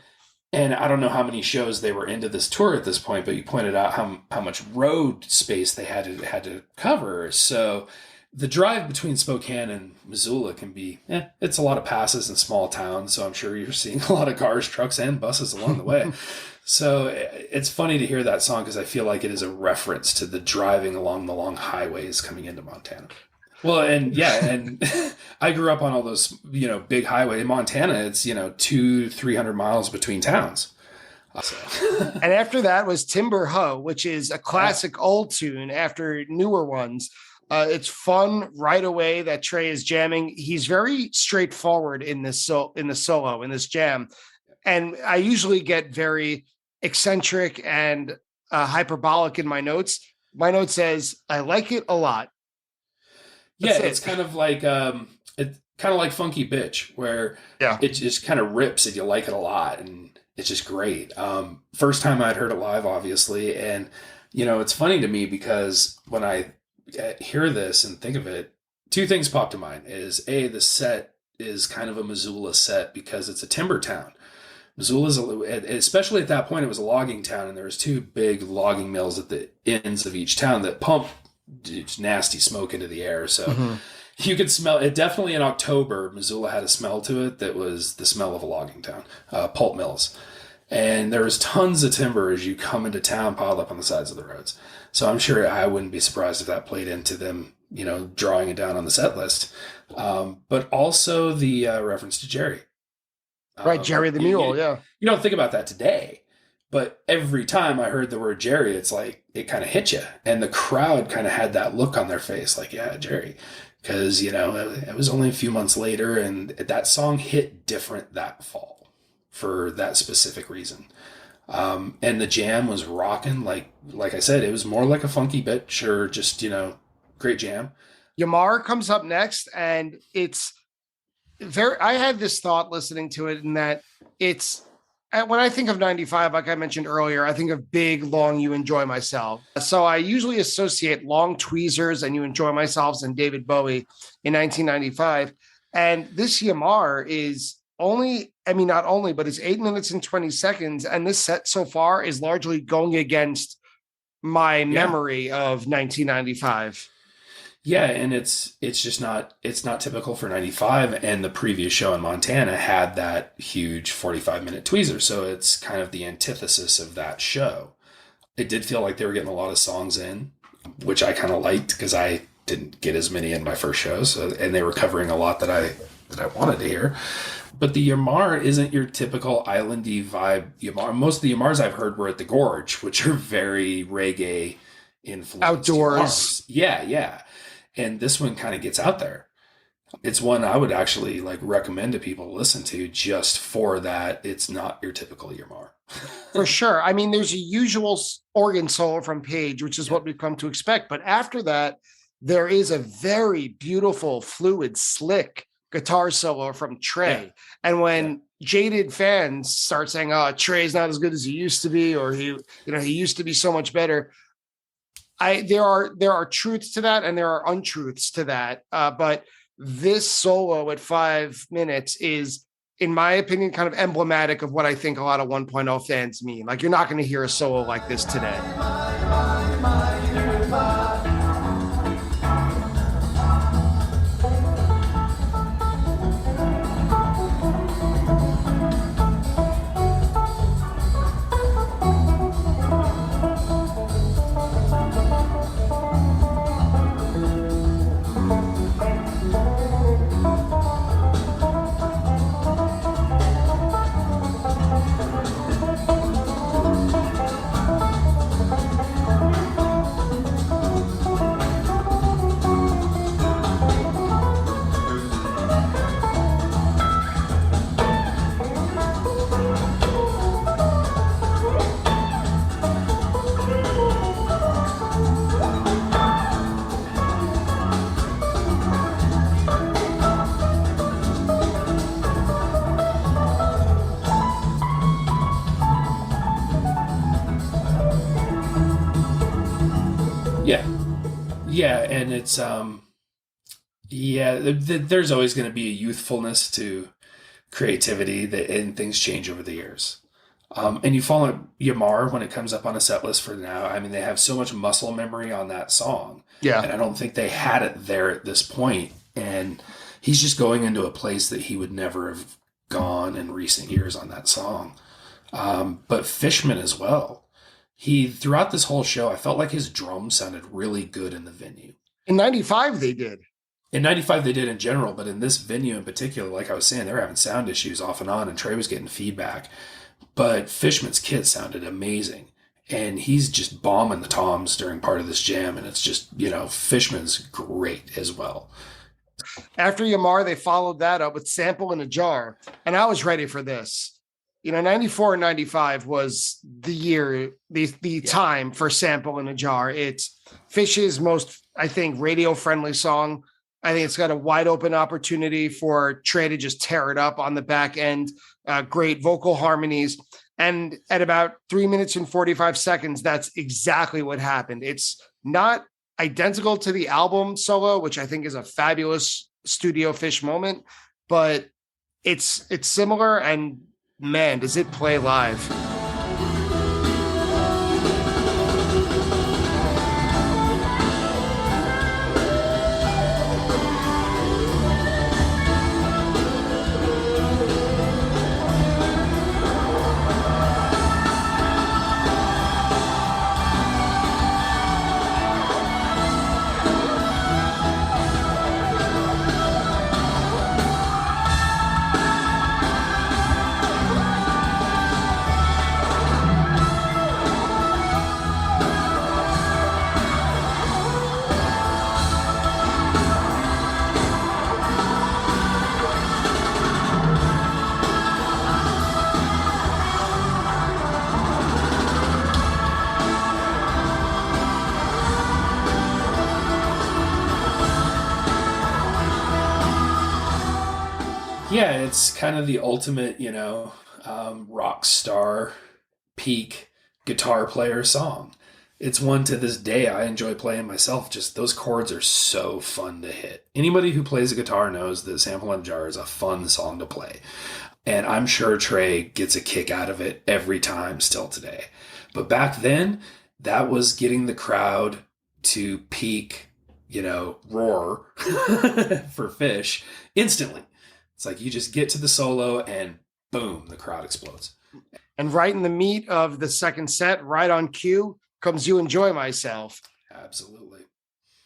And I don't know how many shows they were into this tour at this point, but you pointed out how much road space they had to cover. So the drive between Spokane and Missoula can be, it's a lot of passes in small towns. So I'm sure you're seeing a lot of cars, trucks, and buses along the way. So it's funny to hear that song, because I feel like it is a reference to the driving along the long highways coming into Montana. Well, and I grew up on all those, you know, big highway in Montana. It's, you know, 200-300 miles between towns. And after that was Timber Ho, which is a classic old tune after newer ones. It's fun right away that Trey is jamming. He's very straightforward in this solo, in this jam. And I usually get very eccentric and hyperbolic in my notes. My note says, I like it a lot. It's kind of like Funky Bitch, where it just kind of rips and you like it a lot, and it's just great. First time I'd heard it live, obviously, and you know, it's funny to me because when I hear this and think of it, two things pop to mind is the set is kind of a Missoula set because it's a timber town. Missoula's, especially at that point, it was a logging town, and there was two big logging mills at the ends of each town that pump nasty smoke into the air. So you could smell it. Definitely in October, Missoula had a smell to it that was the smell of a logging town, pulp mills. And there was tons of timber as you come into town piled up on the sides of the roads. So I'm sure I wouldn't be surprised if that played into them, drawing it down on the set list. But also the reference to Jerry. Right, Jerry the Mule, yeah. You don't think about that today, but every time I heard the word Jerry, it's like it kind of hit you. And the crowd kind of had that look on their face, like, yeah, Jerry. Because, it was only a few months later, and that song hit different that fall for that specific reason. And the jam was rocking. Like I said, it was more like a funky bitch or just, great jam. Yamar comes up next, and it's I had this thought listening to it, in that it's, when I think of 95, like I mentioned earlier, I think of big, long You Enjoy Myself. So I usually associate long tweezers and You Enjoy Myself and David Bowie in 1995. And this Yamar is not only, but it's 8 minutes and 20 seconds. And this set so far is largely going against my memory of 1995. Yeah, and it's not typical for 95, and the previous show in Montana had that huge 45-minute tweezer, so it's kind of the antithesis of that show. It did feel like they were getting a lot of songs in, which I kind of liked because I didn't get as many in my first shows, and they were covering a lot that I wanted to hear. But the Yamar isn't your typical islandy vibe Yamar. Most of the Yamars I've heard were at the Gorge, which are very reggae influenced. Outdoors. Yamars. Yeah. And this one kind of gets out there. It's one I would actually recommend to people to listen to just for that. It's not your typical Yamar. For sure. I mean, there's a usual organ solo from Page, which is what we've come to expect. But after that, there is a very beautiful, fluid, slick guitar solo from Trey. Yeah. And when jaded fans start saying, "Oh, Trey's not as good as he used to be," or he used to be so much better, there are truths to that and there are untruths to that. But this solo at 5 minutes is, in my opinion, kind of emblematic of what I think a lot of 1.0 fans mean. Like, you're not going to hear a solo like this today. Yeah, and it's there's always going to be a youthfulness to creativity and things change over the years. And you follow Yamar when it comes up on a set list for now. I mean, they have so much muscle memory on that song. Yeah. And I don't think they had it there at this point. And he's just going into a place that he would never have gone in recent years on that song. But Fishman as well. Throughout this whole show, I felt like his drums sounded really good in the venue. In 95, they did. In 95, they did in general, but in this venue in particular, like I was saying, they were having sound issues off and on, and Trey was getting feedback. But Fishman's kit sounded amazing, and he's just bombing the toms during part of this jam, and it's just, Fishman's great as well. After Yamar, they followed that up with Sample in a Jar, and I was ready for this. 94 and 95 was the year, the time for Sample in a Jar. It's Phish's most, I think, radio-friendly song. I think it's got a wide open opportunity for Trey to just tear it up on the back end. Great vocal harmonies. And at about 3 minutes and 45 seconds, that's exactly what happened. It's not identical to the album solo, which I think is a fabulous studio Phish moment, but it's similar, and man, does it play live. Yeah, it's kind of the ultimate, rock star peak guitar player song. It's one to this day I enjoy playing myself. Just those chords are so fun to hit. Anybody who plays a guitar knows that Sample and Jar is a fun song to play. And I'm sure Trey gets a kick out of it every time still today. But back then, that was getting the crowd to peak, roar for Phish instantly. It's like you just get to the solo and boom, the crowd explodes. And right in the meat of the second set, right on cue, comes You Enjoy Myself. Absolutely.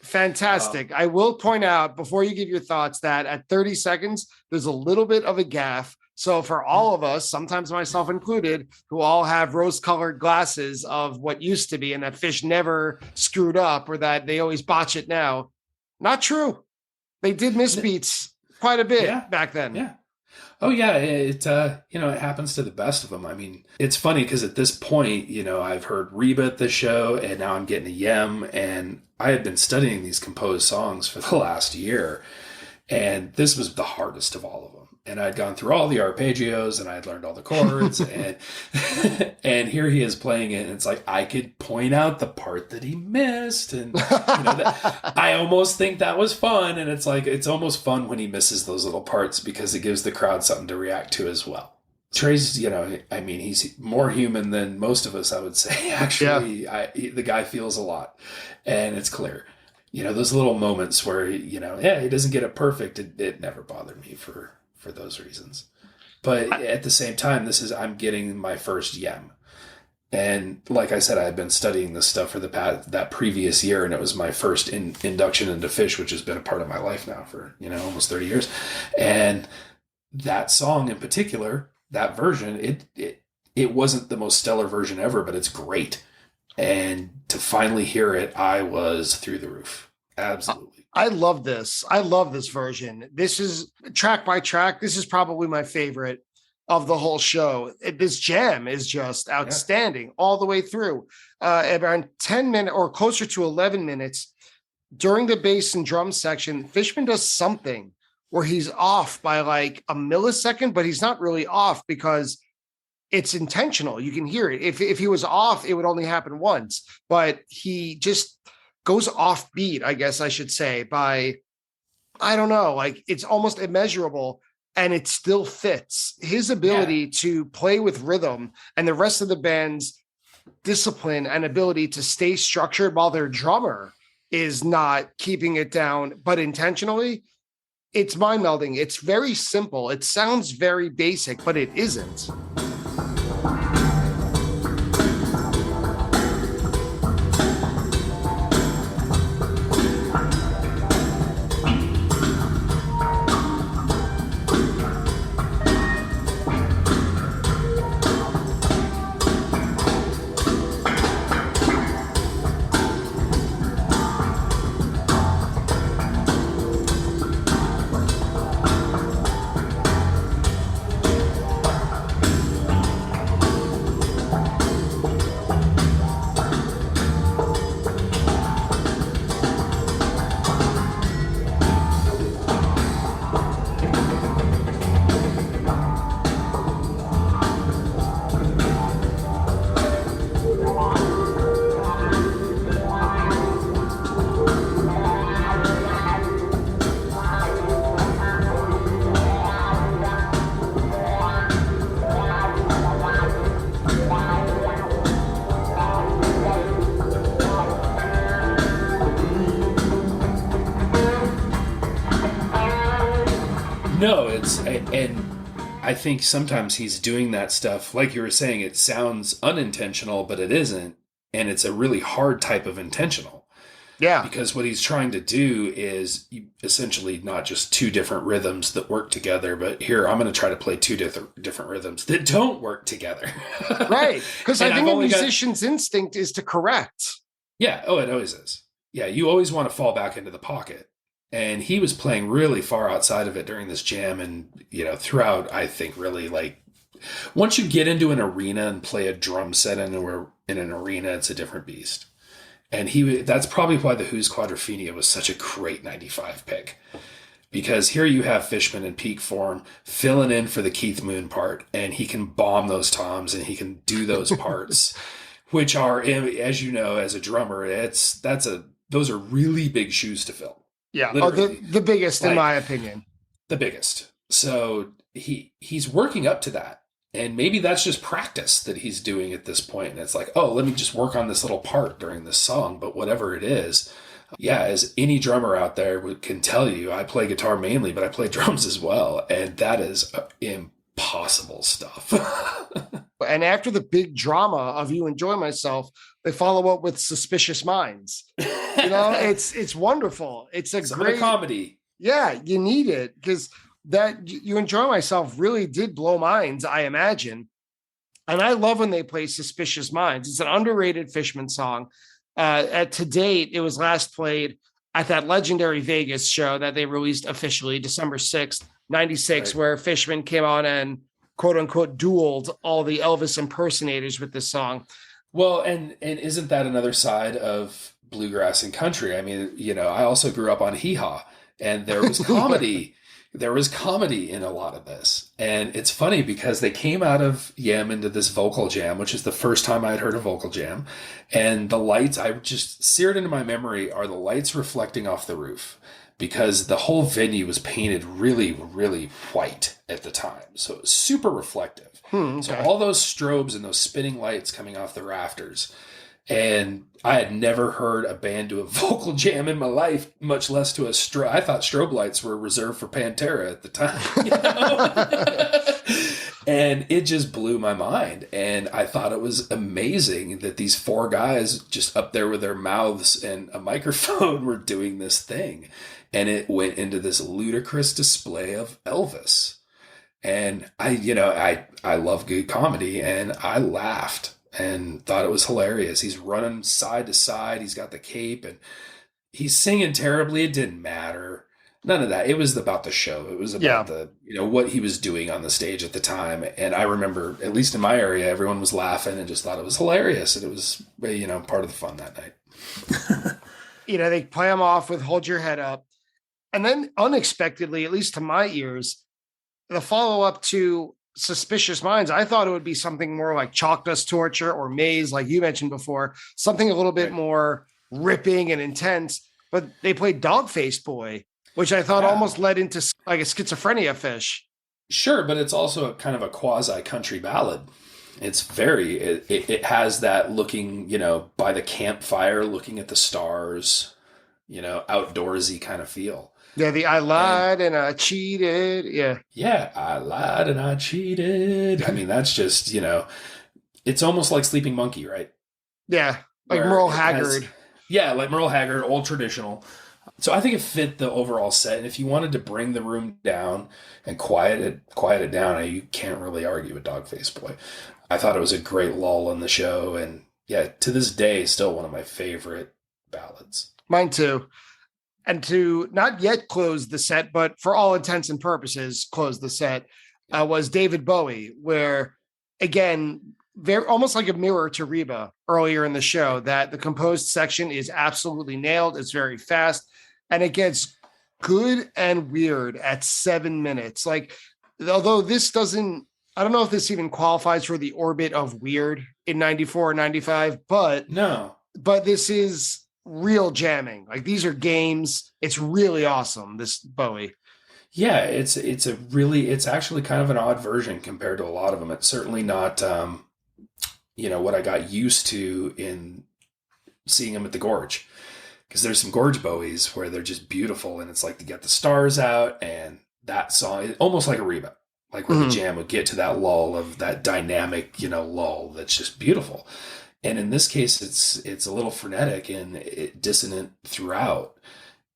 Fantastic. I will point out before you give your thoughts that at 30 seconds, there's a little bit of a gaffe. So for all of us, sometimes myself included, who all have rose-colored glasses of what used to be and that Phish never screwed up or that they always botch it now, not true. They did miss beats quite a bit back then. Yeah. Oh yeah. It happens to the best of them. I mean, it's funny because at this point, I've heard Reba at the show and now I'm getting a Yem, and I had been studying these composed songs for the last year. And this was the hardest of all of them. And I'd gone through all the arpeggios and I'd learned all the chords and and here he is playing it. And it's like, I could point out the part that he missed. And I almost think that was fun. And it's like, it's almost fun when he misses those little parts because it gives the crowd something to react to as well. Trey's, he's more human than most of us, I would say. Actually, the guy feels a lot and it's clear. Those little moments where, he doesn't get it perfect. It never bothered me for those reasons. But at the same time, I'm getting my first Yem. And like I said, I had been studying this stuff for that previous year, and it was my first induction into Phish, which has been a part of my life now for, almost 30 years. And that song in particular, that version, it wasn't the most stellar version ever, but it's great. And to finally hear it, I was through the roof. Absolutely. I love this. I love this version. This is track by track. This is probably my favorite of the whole show. This jam is just outstanding all the way through. Around 10 minutes or closer to 11 minutes during the bass and drum section, Fishman does something where he's off by like a millisecond, but he's not really off because it's intentional. You can hear it. If he was off, it would only happen once, but he just goes off beat, I guess I should say, by, I don't know, like it's almost immeasurable and it still fits. His ability to play with rhythm and the rest of the band's discipline and ability to stay structured while their drummer is not keeping it down, but intentionally, it's mind melding. It's very simple. It sounds very basic, but it isn't. And I think sometimes he's doing that stuff, like you were saying, it sounds unintentional, but it isn't. And it's a really hard type of intentional. Yeah. Because what he's trying to do is essentially not just two different rhythms that work together, but here, I'm going to try to play two different rhythms that don't work together. Right. Because I think a musician's instinct is to correct. Yeah. Oh, it always is. Yeah. You always want to fall back into the pocket. And he was playing really far outside of it during this jam. And, throughout, I think really like once you get into an arena and play a drum set in an arena, it's a different beast. And that's probably why the Who's Quadrophenia was such a great 95 pick. Because here you have Fishman in peak form filling in for the Keith Moon part, and he can bomb those toms and he can do those parts, which are, as you know, as a drummer, those are really big shoes to fill. Yeah, the biggest, in my opinion. The biggest. So he's working up to that. And maybe that's just practice that he's doing at this point. And it's like, oh, let me just work on this little part during this song. But whatever it is, yeah, as any drummer out there can tell you, I play guitar mainly, but I play drums as well. And that is impossible stuff. And after the big drama of You Enjoy Myself, they follow up with Suspicious Minds. It's wonderful. It's a great comedy. Yeah, you need it because that You Enjoy Myself really did blow minds, I imagine. And I love when they play Suspicious Minds. It's an underrated Fishman song. To date, it was last played at that legendary Vegas show that they released officially December 6th, 96, right, where Fishman came on and quote unquote dueled all the Elvis impersonators with this song. Well, and isn't that another side of bluegrass and country? I mean, I also grew up on Hee Haw, and there was comedy. There was comedy in a lot of this. And it's funny because they came out of Yem into this vocal jam, which is the first time I had heard a vocal jam. And the lights, I just seared into my memory, are the lights reflecting off the roof, because the whole venue was painted really, really white at the time. So it was super reflective. Okay. So all those strobes and those spinning lights coming off the rafters. And I had never heard a band do a vocal jam in my life, much less to a strobe. I thought strobe lights were reserved for Pantera at the time. And it just blew my mind. And I thought it was amazing that these four guys just up there with their mouths and a microphone were doing this thing. And it went into this ludicrous display of Elvis. And I love good comedy, and I laughed and thought it was hilarious. He's running side to side. He's got the cape and he's singing terribly. It didn't matter. None of that. It was about the show. It was about what he was doing on the stage at the time. And I remember, at least in my area, everyone was laughing and just thought it was hilarious. And it was, part of the fun that night. They play him off with Hold Your Head Up. And then unexpectedly, at least to my ears, the follow-up to Suspicious Minds, I thought it would be something more like Chalk Dust Torture or Maze, like you mentioned before, something a little bit more ripping and intense. But they played Dog-Faced Boy, which I thought almost led into like a schizophrenia Phish. Sure, but it's also kind of a quasi-country ballad. It's it has that looking, by the campfire, looking at the stars, outdoorsy kind of feel. Yeah, I lied and I cheated. Yeah. Yeah, I lied and I cheated. I mean, that's just, it's almost like Sleeping Monkey, right? Yeah, like Merle Haggard. Like Merle Haggard, old traditional. So I think it fit the overall set. And if you wanted to bring the room down and quiet it down, you can't really argue with Dog-Faced Boy. I thought it was a great lull in the show. And yeah, to this day, still one of my favorite ballads. Mine too. And to not yet close the set, but for all intents and purposes, close the set, was David Bowie, where, again, very almost like a mirror to Reba earlier in the show, that the composed section is absolutely nailed. It's very fast, and it gets good and weird at 7 minutes. Like, although this doesn't, I don't know if this even qualifies for the orbit of weird in 94 or 95, but this is real jamming. Like, these are games. It's really awesome, this Bowie. Yeah, it's actually kind of an odd version compared to a lot of them. It's certainly not what I got used to in seeing them at the Gorge, because there's some Gorge Bowies where they're just beautiful, and it's like to get the stars out and that song, almost like a reba, like where the jam would get to that lull of that dynamic, lull that's just beautiful. And in this case, it's a little frenetic and dissonant throughout.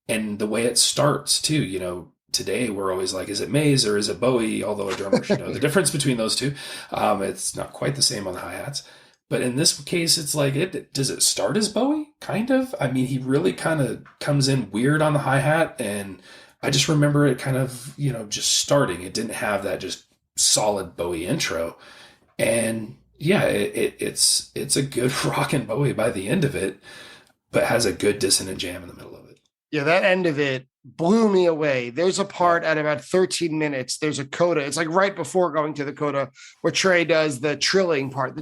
And the way it starts too, today we're always like, is it Mays or is it Bowie? Although a drummer should know the difference between those two. It's not quite the same on the hi-hats. But in this case, it's like, does it start as Bowie? Kind of. I mean, he really kind of comes in weird on the hi-hat, and I just remember it kind of, just starting. It didn't have that just solid Bowie intro. And yeah, it's a good rockin' Bowie by the end of it, but has a good dissonant jam in the middle of it. Yeah, that end of it blew me away. There's a part at about 13 minutes. There's a coda. It's like right before going to the coda where Trey does the trilling part.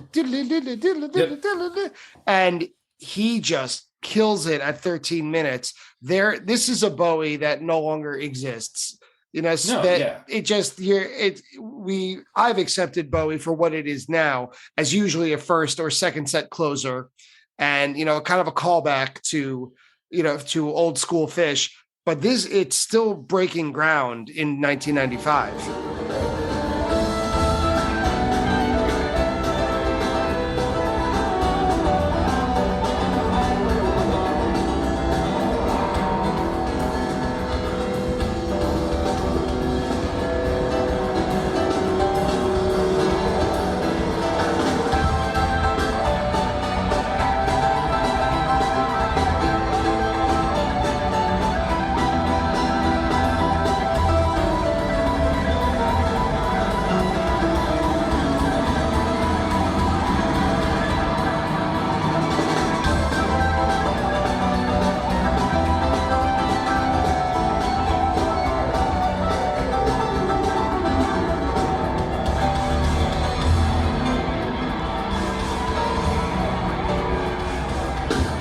And he just kills it at 13 minutes. This is a Bowie that no longer exists. I've accepted Bowie for what it is now, as usually a first or second set closer, and kind of a callback to old school Phish. But it's still breaking ground in 1995.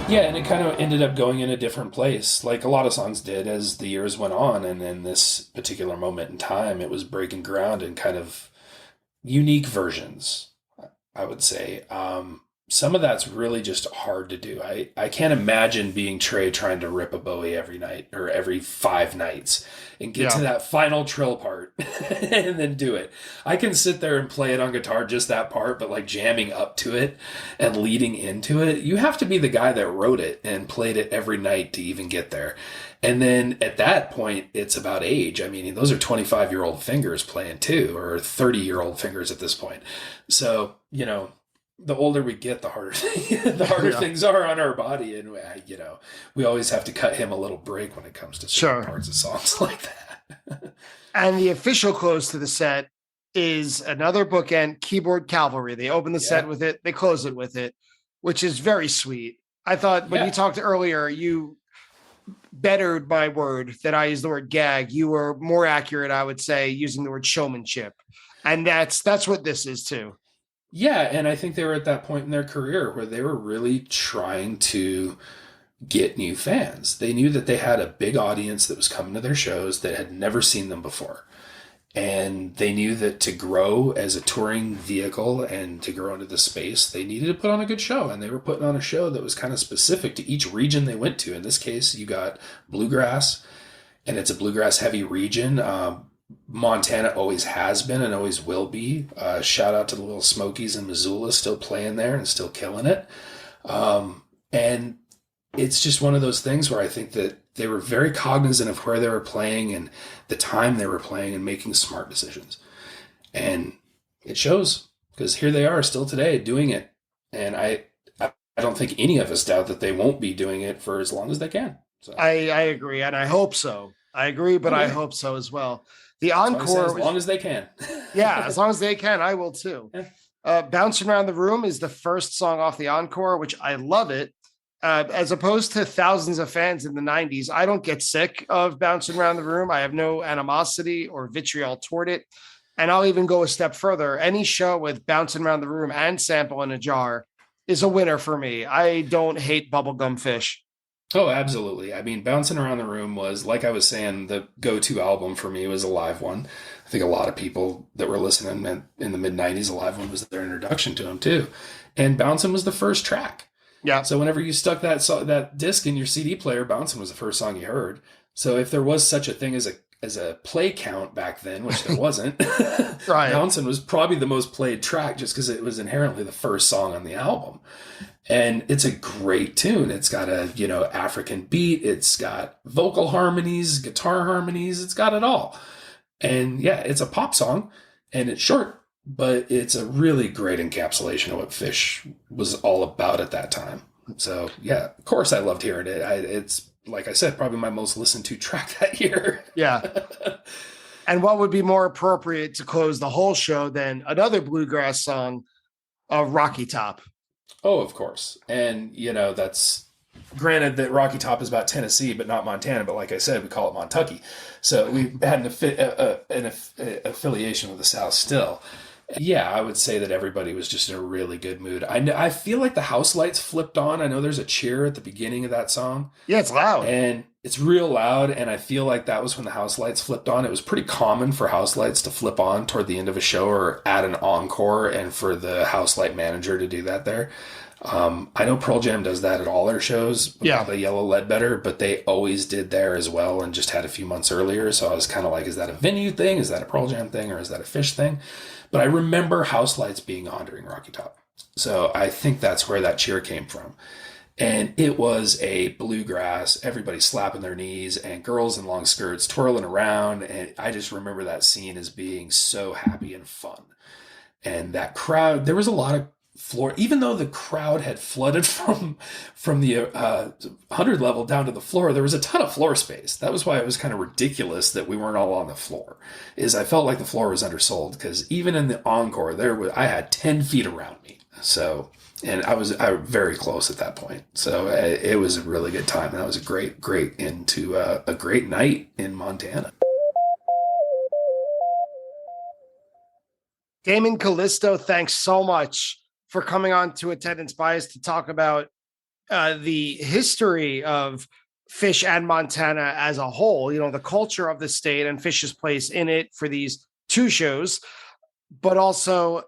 Yeah, and it kind of ended up going in a different place, like a lot of songs did as the years went on. And in this particular moment in time, it was breaking ground in kind of unique versions, I would say. Some of that's really just hard to do. I can't imagine being Trey trying to rip a Bowie every night or every 5 nights and get to that final trill part and then do it. I can sit there and play it on guitar, just that part, but like jamming up to it and leading into it, you have to be the guy that wrote it and played it every night to even get there. And then at that point, it's about age. I mean, those are 25-year-old fingers playing too, or 30-year-old fingers at this point. So, the older we get, the harder things are on our body. And, we always have to cut him a little break when it comes to certain parts of songs like that. And the official close to the set is another bookend, Keyboard Cavalry. They open the set with it. They close it with it, which is very sweet. I thought when you talked earlier, you bettered my word that I used the word gag. You were more accurate, I would say, using the word showmanship. And that's what this is too. Yeah, and I think they were at that point in their career where they were really trying to get new fans. They knew that they had a big audience that was coming to their shows that had never seen them before. And they knew that to grow as a touring vehicle and to grow into the space, they needed to put on a good show. And they were putting on a show that was kind of specific to each region they went to. In this case, you got bluegrass, and it's a bluegrass heavy region. Montana always has been and always will be. Shout out to the Little Smokies in Missoula, still playing there and still killing it. And it's just one of those things where I think that they were very cognizant of where they were playing and the time they were playing and making smart decisions. And it shows, because here they are still today doing it. And I don't think any of us doubt that they won't be doing it for as long as they can. So I agree, and I hope so. I agree, but I hope so as well. The encore, as long as they can. Yeah, as long as they can, I will too. Bouncing Around the Room is the first song off the encore, which I love it. As opposed to thousands of fans in the 90s, I don't get sick of Bouncing Around the Room. I have no animosity or vitriol toward it. And I'll even go a step further. Any show with Bouncing Around the Room and Sample in a Jar is a winner for me. I don't hate bubblegum Phish. Oh, absolutely. I mean, Bouncing Around the Room was, like I was saying, the go-to album for me was a live one. I think a lot of people that were listening in the mid-90s, a live one was their introduction to them too. And Bouncing was the first track. Yeah. So whenever you stuck that disc in your CD player, Bouncing was the first song you heard. So if there was such a thing as as a play count back then, which there wasn't, Right. Bouncin' was probably the most played track just because it was inherently the first song on the album. And it's a great tune. It's got a, African beat. It's got vocal harmonies, guitar harmonies. It's got it all. And yeah, it's a pop song and it's short, but it's a really great encapsulation of what Phish was all about at that time. So yeah, of course I loved hearing it. It's, like I said, probably my most listened to track that year. Yeah. And what would be more appropriate to close the whole show than another bluegrass song of Rocky Top? Oh, of course. And, that's granted that Rocky Top is about Tennessee, but not Montana. But like I said, we call it Montucky. So we had an affiliation with the South still. Yeah, I would say that everybody was just in a really good mood. I feel like the house lights flipped on. I know there's a cheer at the beginning of that song. Yeah, it's loud. And it's real loud. And I feel like that was when the house lights flipped on. It was pretty common for house lights to flip on toward the end of a show or at an encore and for the house light manager to do that there. I know Pearl Jam does that at all their shows. Yeah. The Yellow Ledbetter, but they always did there as well and just had a few months earlier. So I was kind of like, is that a venue thing? Is that a Pearl Jam thing? Or is that a Phish thing? But I remember house lights being on during Rocky Top. So I think that's where that cheer came from. And it was a bluegrass, everybody slapping their knees and girls in long skirts twirling around. And I just remember that scene as being so happy and fun. And that crowd, there was a lot of floor, even though the crowd had flooded from the 100 level down to the floor, there was a ton of floor space. That was why it was kind of ridiculous that we weren't all on the floor. I felt like the floor was undersold because even in the encore, I had 10 feet around me. So, and I was very close at that point. So it was a really good time. That was a great end to a great night in Montana. Damon Callisto, thanks so much for coming on to Attendance Bias to talk about the history of Phish and Montana as a whole, the culture of the state and Phish's place in it for these two shows, but also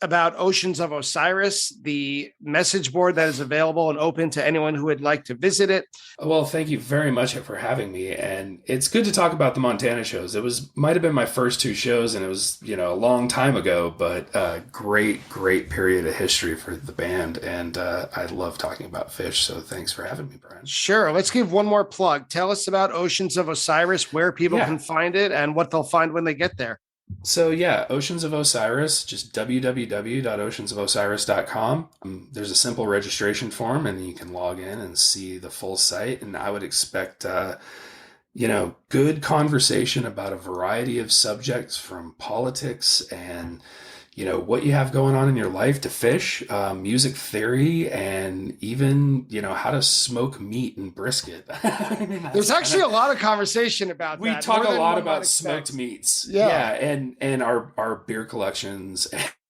about Oceans of Osyrus, the message board that is available and open to anyone who would like to visit it. Well, thank you very much for having me. And it's good to talk about the Montana shows. It might have been my first two shows and it was, a long time ago, but great period of history for the band. And I love talking about Phish. So thanks for having me, Brian. Sure. Let's give one more plug. Tell us about Oceans of Osyrus, where people can find it and what they'll find when they get there. So yeah, Oceans of Osyrus, just www.oceansofosiris.com. There's a simple registration form and you can log in and see the full site. And I would expect, good conversation about a variety of subjects from politics and, what you have going on in your life to Phish, music theory, and even, how to smoke meat and brisket. There's actually a lot of conversation about that. We talk a lot about smoked meats. Yeah. And our beer collections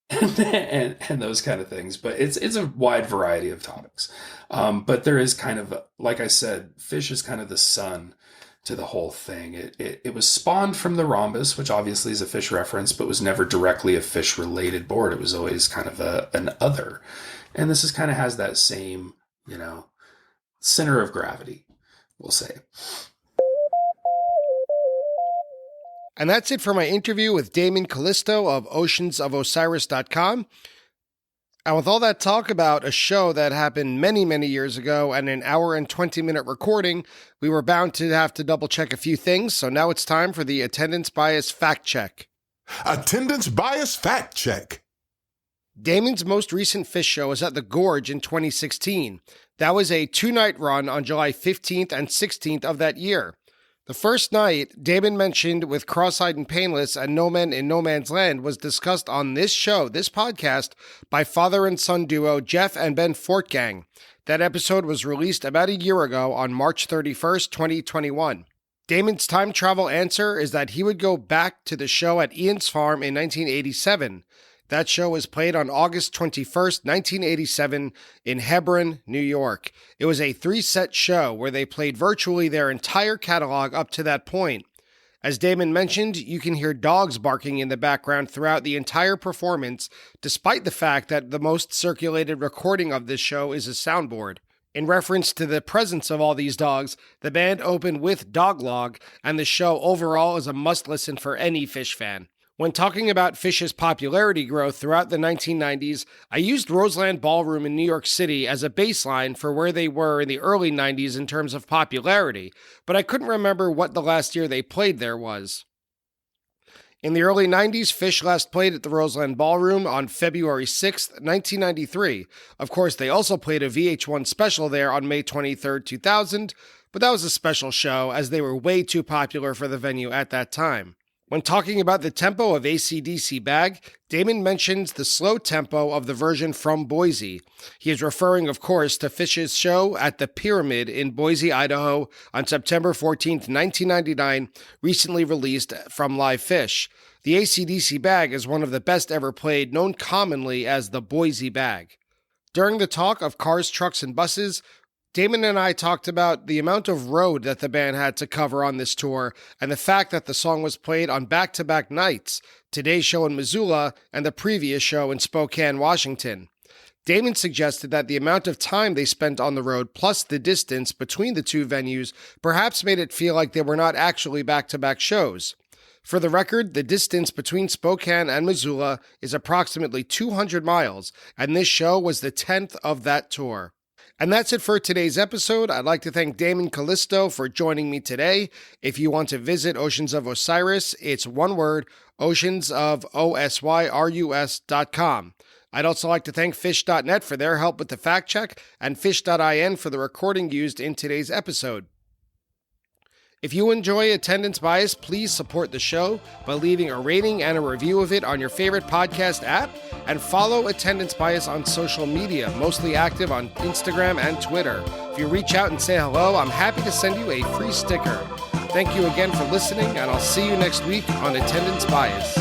and those kind of things. But it's a wide variety of topics. But there is kind of, like I said, Phish is kind of the sun to the whole thing. It was spawned from the Rhombus, which obviously is a Phish reference, but was never directly a Phish related board. It was always kind of an other. And this is kind of has that same, center of gravity, we'll say. And that's it for my interview with Damon Callisto of oceansofosiris.com. And with all that talk about a show that happened many, many years ago and an hour and 20-minute recording, we were bound to have to double-check a few things. So now it's time for the Attendance Bias Fact Check. Attendance Bias Fact Check. Damon's most recent Phish show was at the Gorge in 2016. That was a 2-night run on July 15th and 16th of that year. The first night, Damon mentioned with Cross-Eyed and Painless and No Men in No Man's Land was discussed on this show, this podcast, by father and son duo Jeff and Ben Fortgang. That episode was released about a year ago on March 31st, 2021. Damon's time travel answer is that he would go back to the show at Ian's Farm in 1987. That show was played on August 21st, 1987 in Hebron, New York. It was a 3-set show where they played virtually their entire catalog up to that point. As Damon mentioned, you can hear dogs barking in the background throughout the entire performance, despite the fact that the most circulated recording of this show is a soundboard. In reference to the presence of all these dogs, the band opened with Doglog, and the show overall is a must-listen for any Phish fan. When talking about Phish's popularity growth throughout the 1990s, I used Roseland Ballroom in New York City as a baseline for where they were in the early 90s in terms of popularity, but I couldn't remember what the last year they played there was. In the early 90s, Phish last played at the Roseland Ballroom on February 6, 1993. Of course, they also played a VH1 special there on May 23, 2000, but that was a special show as they were way too popular for the venue at that time. When talking about the tempo of AC/DC Bag, Damon mentions the slow tempo of the version from Boise. He is referring, of course, to Phish's show at the Pyramid in Boise, Idaho on September 14, 1999, recently released from Live Phish. The AC/DC Bag is one of the best ever played, known commonly as the Boise Bag. During the talk of Cars, Trucks, and Buses, Damon and I talked about the amount of road that the band had to cover on this tour and the fact that the song was played on back-to-back nights, today's show in Missoula and the previous show in Spokane, Washington. Damon suggested that the amount of time they spent on the road plus the distance between the two venues perhaps made it feel like they were not actually back-to-back shows. For the record, the distance between Spokane and Missoula is approximately 200 miles, and this show was the 10th of that tour. And that's it for today's episode. I'd like to thank Damon Callisto for joining me today. If you want to visit Oceans of Osyrus, it's one word, oceansofosyrus.com. I'd also like to thank Phish.net for their help with the fact check and Phish.in for the recording used in today's episode. If you enjoy Attendance Bias, please support the show by leaving a rating and a review of it on your favorite podcast app, and follow Attendance Bias on social media, mostly active on Instagram and Twitter. If you reach out and say hello, I'm happy to send you a free sticker. Thank you again for listening, and I'll see you next week on Attendance Bias.